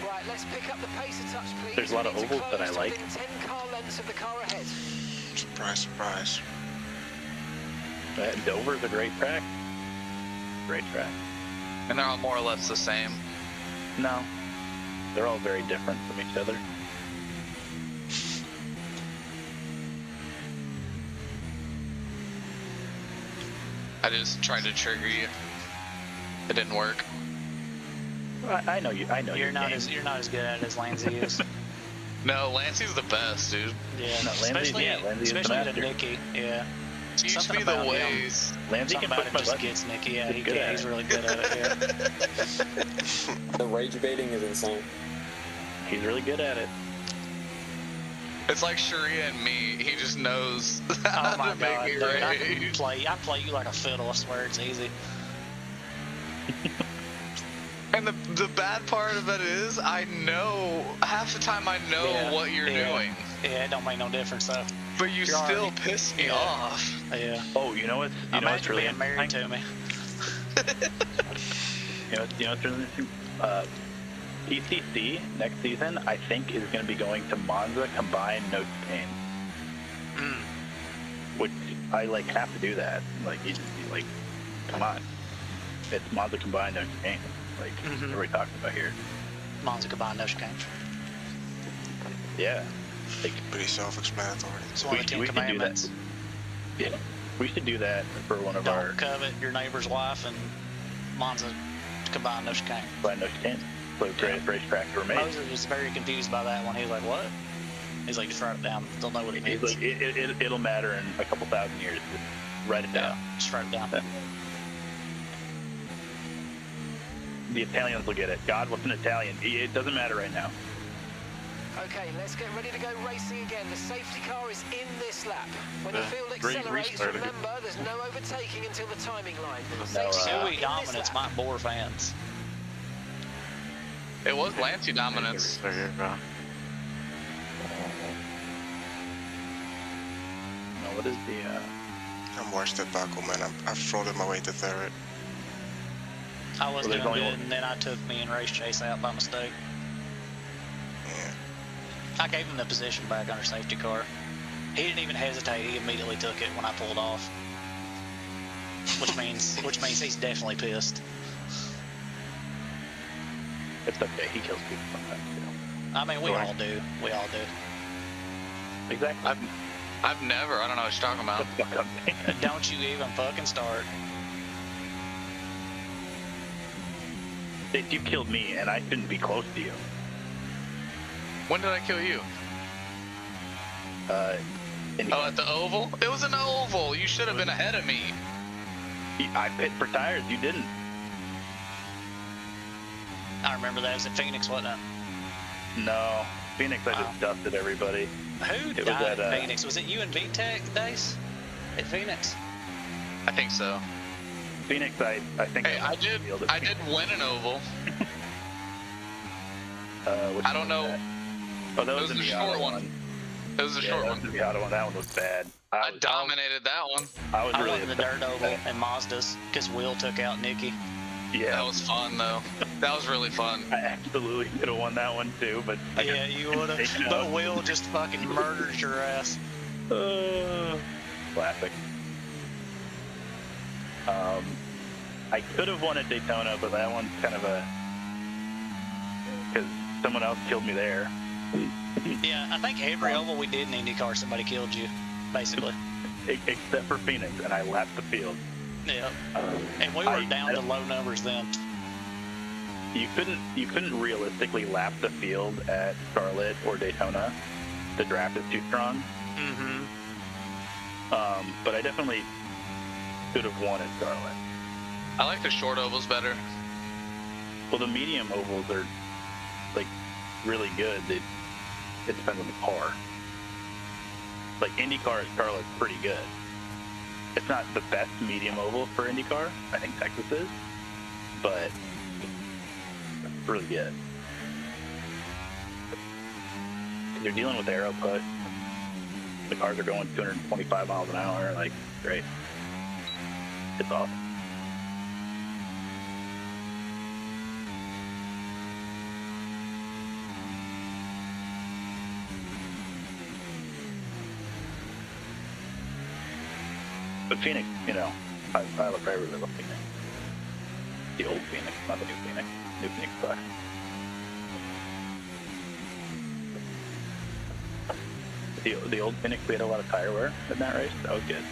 Right, let's pick up the pace a touch, please. There's a lot of We need to ovals that I close to like. within 10 car lengths of the car ahead. Surprise, surprise. Dover's a great track. Great track. And they're all more or less the same. No, they're all very different from each other. I just tried to trigger you. It didn't work. I know you. I know You're your not game. as good at it as Lansy is. No, Lancey's the best, dude. Yeah, No, Lansy- especially yeah, Lansy is the especially to master. Nicky. Yeah, Teach Something me the about him. ways. Lansy something can about push him my just button. gets Nicky. Yeah, He's he good can. at He's it. really good at it. Yeah. The rage baiting is insane. He's really good at it. It's like Sharia and me. He just knows Oh how my to god, make dude! me I can rage. play you like a fiddle. I swear it's easy. And And the bad part of it is, I know half the time I know what you're doing. Yeah, it don't make no difference though. But you still piss me off. Yeah. Oh, you know what's Imagine really being married to me. You know what's really interesting? PCC next season, I think, is going to be going to Monza combined no chicane. Which I have to do that. You just come on. It's Monza combined no chicane. What are we talking about here? Monza combined no chicane. Yeah. Pretty self-explanatory. It's one of the 10 we should do that. commandments. Yeah. We should do that for one of our Don't covet your neighbor's wife and Monza combined no chicane. combined no chicane. So greatest racetrack ever made. Moses was very confused by that one. He was like, what? He's like, just write it down. They'll know what it means. He's like, it'll matter in a couple thousand years. Just write it down. Yeah, just write it down. The Italians will get it. God, what's an Italian? It doesn't matter right now. Okay, let's get ready to go racing again. The safety car is in this lap. When the field accelerates, restarted. remember, there's no overtaking until the timing line. No, Safety car Suey in dominance this lap. might bore fans. It was Lancey dominance. Right here, bro. No, what is the I'm worse at Baku, man. I've floated my way to third. I was Well, there's doing only good, one. and then I took me and Race Chase out by mistake. Yeah. I gave him the position back under safety car. He didn't even hesitate. He immediately took it when I pulled off. Which means he's definitely pissed. It's okay. He kills people sometimes too. I mean, we all do. We all do. Exactly. I've never. I don't know what you're talking about. That's what I'm saying. Don't you even fucking start. You killed me, and I shouldn't be close to you. When did I kill you? Oh, at the oval? It was an oval. You should have been ahead of me. I pit for tires. You didn't. I remember that. It was at Phoenix, wasn't it? No. Phoenix, I just dusted everybody. Who It was died at, at Phoenix? Was it you and VTech, Dace? At Phoenix? I think so. Phoenix, I think. Hey, I did win an oval. Which I don't one know. was that? Oh, that It was was in the the short auto one. It was a short that one. was the auto one. That one was bad. I dominated that one. I was I really went in the upset dirt with oval that. and Mazda's because Will took out Nikki. Yeah, That was fun though. That was really fun. I absolutely could have won that one too, but I Yeah, you would have. taken But out. Will just fucking murdered your ass. Classic. I could have won at Daytona, but that one's kind of a because someone else killed me there. Yeah, I think every oval we did in IndyCar, somebody killed you, basically. Except for Phoenix, and I lapped the field. Yeah. And we were down to low numbers then. You couldn't realistically lap the field at Charlotte or Daytona. The draft is too strong. Mm-hmm. But I definitely could have won at Charlotte. I like the short ovals better. Well, the medium ovals are really good. It depends on the car. Like IndyCar at Charlotte's pretty good. It's not the best medium oval for IndyCar. I think Texas is, but it's really good. You're dealing with aero push. The cars are going 225 miles an hour. Great. It's awesome. But Phoenix, I really love Phoenix. The old Phoenix, not the new Phoenix. New Phoenix sucks. The old Phoenix, we had a lot of tire wear in that race. That was good.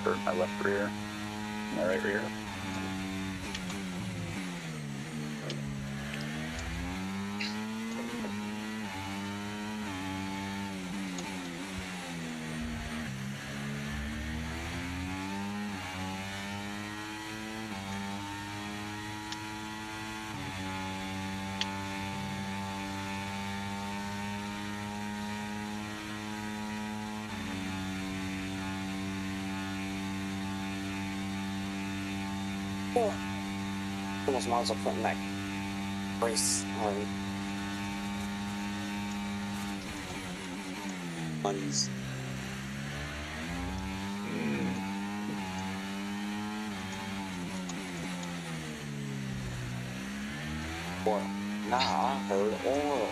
or my left rear, my right rear. Almost might as well put that brace on. Ones. Oil. Nah, I heard oil.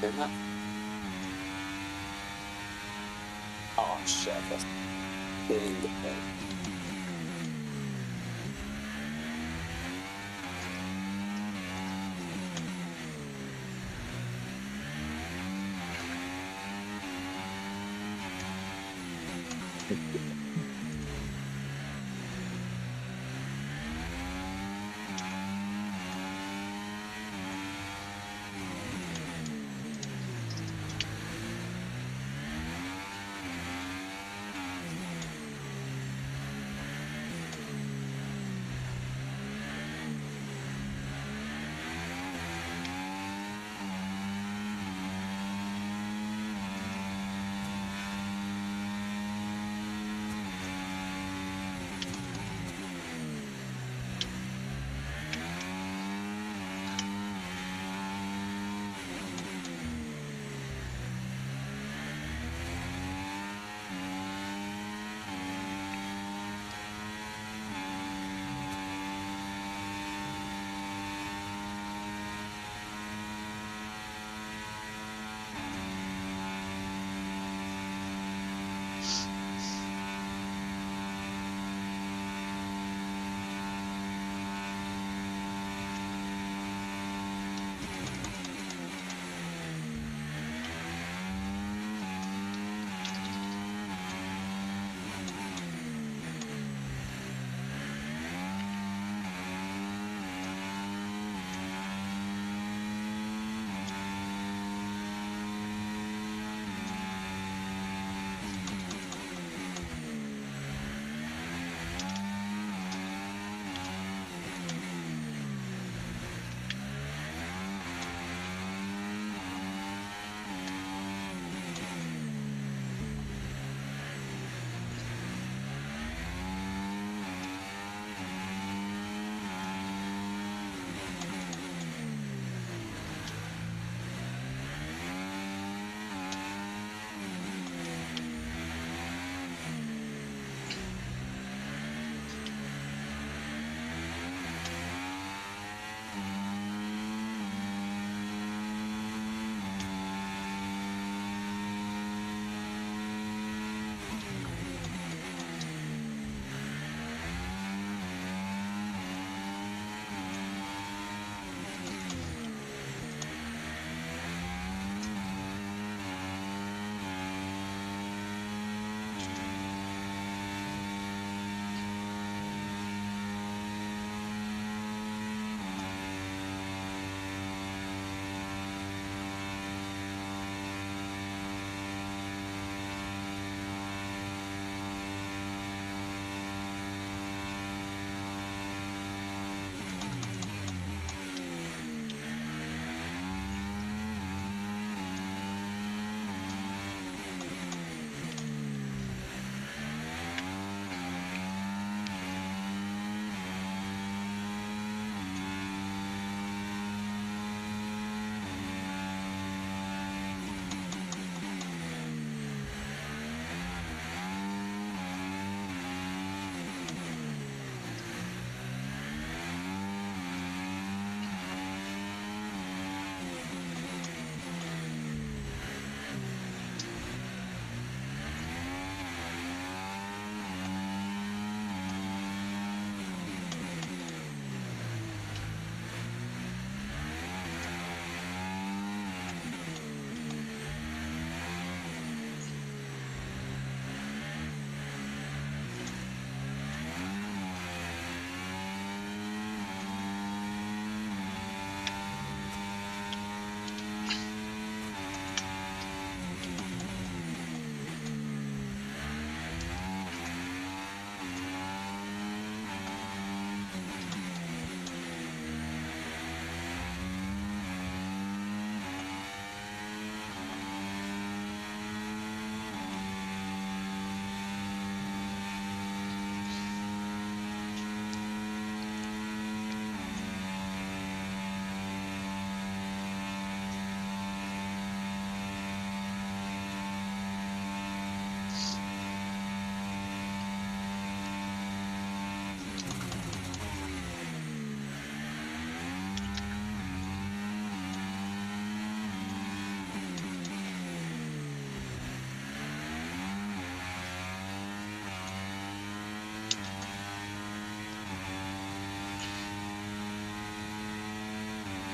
Didn't I? Oh shit, that's getting the thing.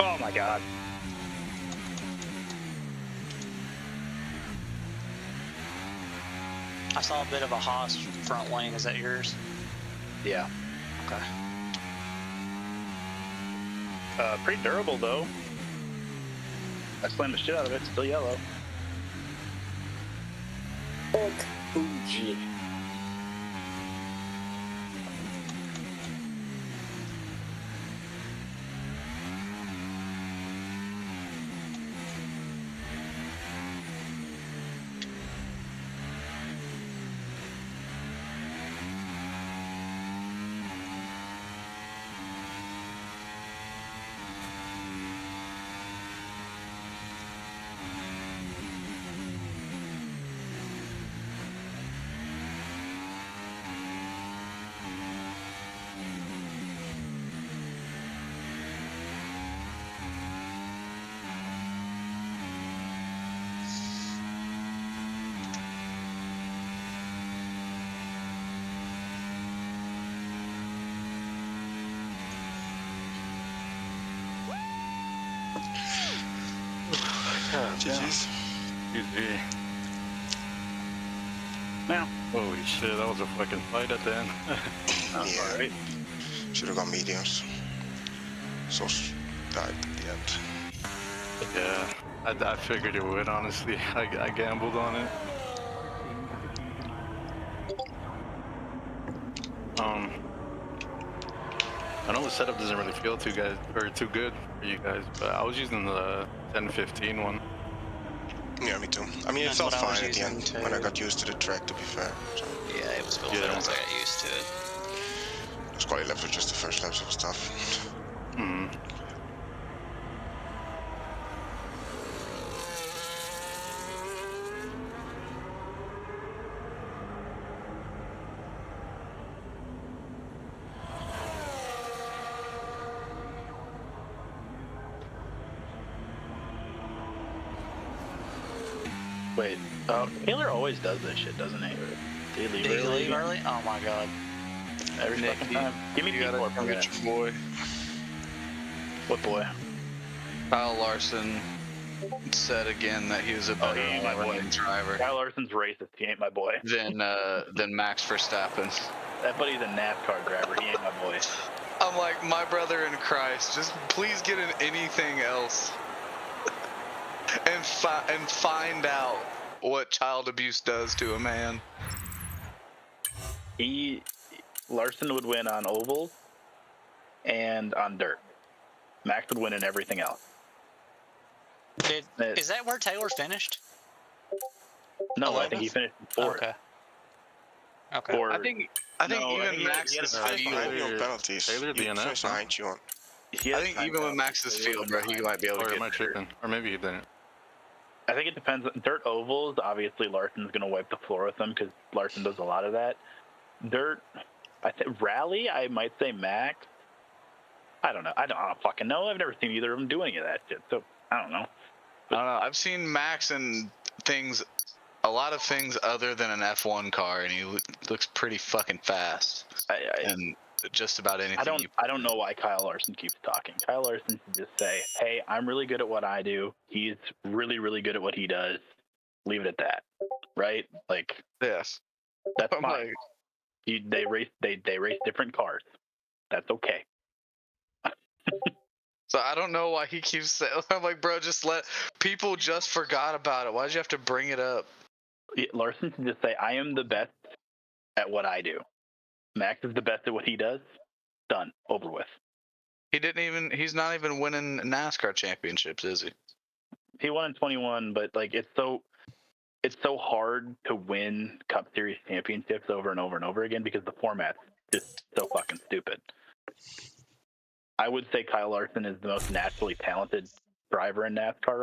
Oh my god. I saw a bit of a Haas front wing. Is that yours? Yeah. Okay. Pretty durable though. I slammed the shit out of it. Still yellow. Fuck Fuji. GG's. GG. Now. Holy shit, that was a fucking fight at the end. Yeah. Alright. Should have gone mediums. Sauce died at the end. Yeah, I figured it would, honestly. I gambled on it. I know the setup doesn't really feel too good for you guys, but I was using the 10-15 one. Yeah, me too. I mean, it That's felt what I was fine at the using end too. when I got used to the track, to be fair. So Yeah, it was built in once I got used to it. those quality laps were just the first laps, it was tough. Hmm. Wait. Taylor always does this shit, doesn't he? Did he leave Did you early? leave early? Oh my god. Every Nick, fucking time. Give me You gotta T4 come for get that. your boy. What boy? Kyle Larson said again that he was a better he ain't my boy. all-around driver Kyle Larson's racist. He ain't my boy. than Max Verstappen. That buddy's a NASCAR driver. He ain't my boy. I'm like, my brother in Christ, just please get in anything else and find out what child abuse does to a man. Larson would win on ovals and on dirt. Max would win in everything else. Is that where Taylor finished? No, I think he finished fourth. Okay. Okay. Or, I think No, even he had Max's I field. behind you on penalties. Taylor You DNF, finished huh? behind you on. he I had think time even with out. Max's He field, wasn't bro, he behind. might be able to Or get am I through. tripping? Or maybe he didn't. I think it depends. Dirt ovals, obviously Larson's going to wipe the floor with them because Larson does a lot of that. Dirt, rally, I might say Max. I don't know. I don't fucking know. I've never seen either of them do any of that shit, so I don't know. I don't know. I've seen Max in things, a lot of things other than an F1 car, and he looks pretty fucking fast. And just about anything. I don't know why Kyle Larson keeps talking. Kyle Larson should just say, "Hey, I'm really good at what I do. He's really, really good at what he does. Leave it at that." Right? Like, Yes. that's I'm fine. They race different cars. That's okay. So I don't know why he keeps saying. I'm like, bro, people just forgot about it. Why'd you have to bring it up? Larson should just say, "I am the best at what I do. Max is the best at what he does. Done. Over with." He's not even winning NASCAR championships, is he? He won in 21, but like it's so hard to win Cup Series championships over and over and over again because the format's just so fucking stupid. I would say Kyle Larson is the most naturally talented driver in NASCAR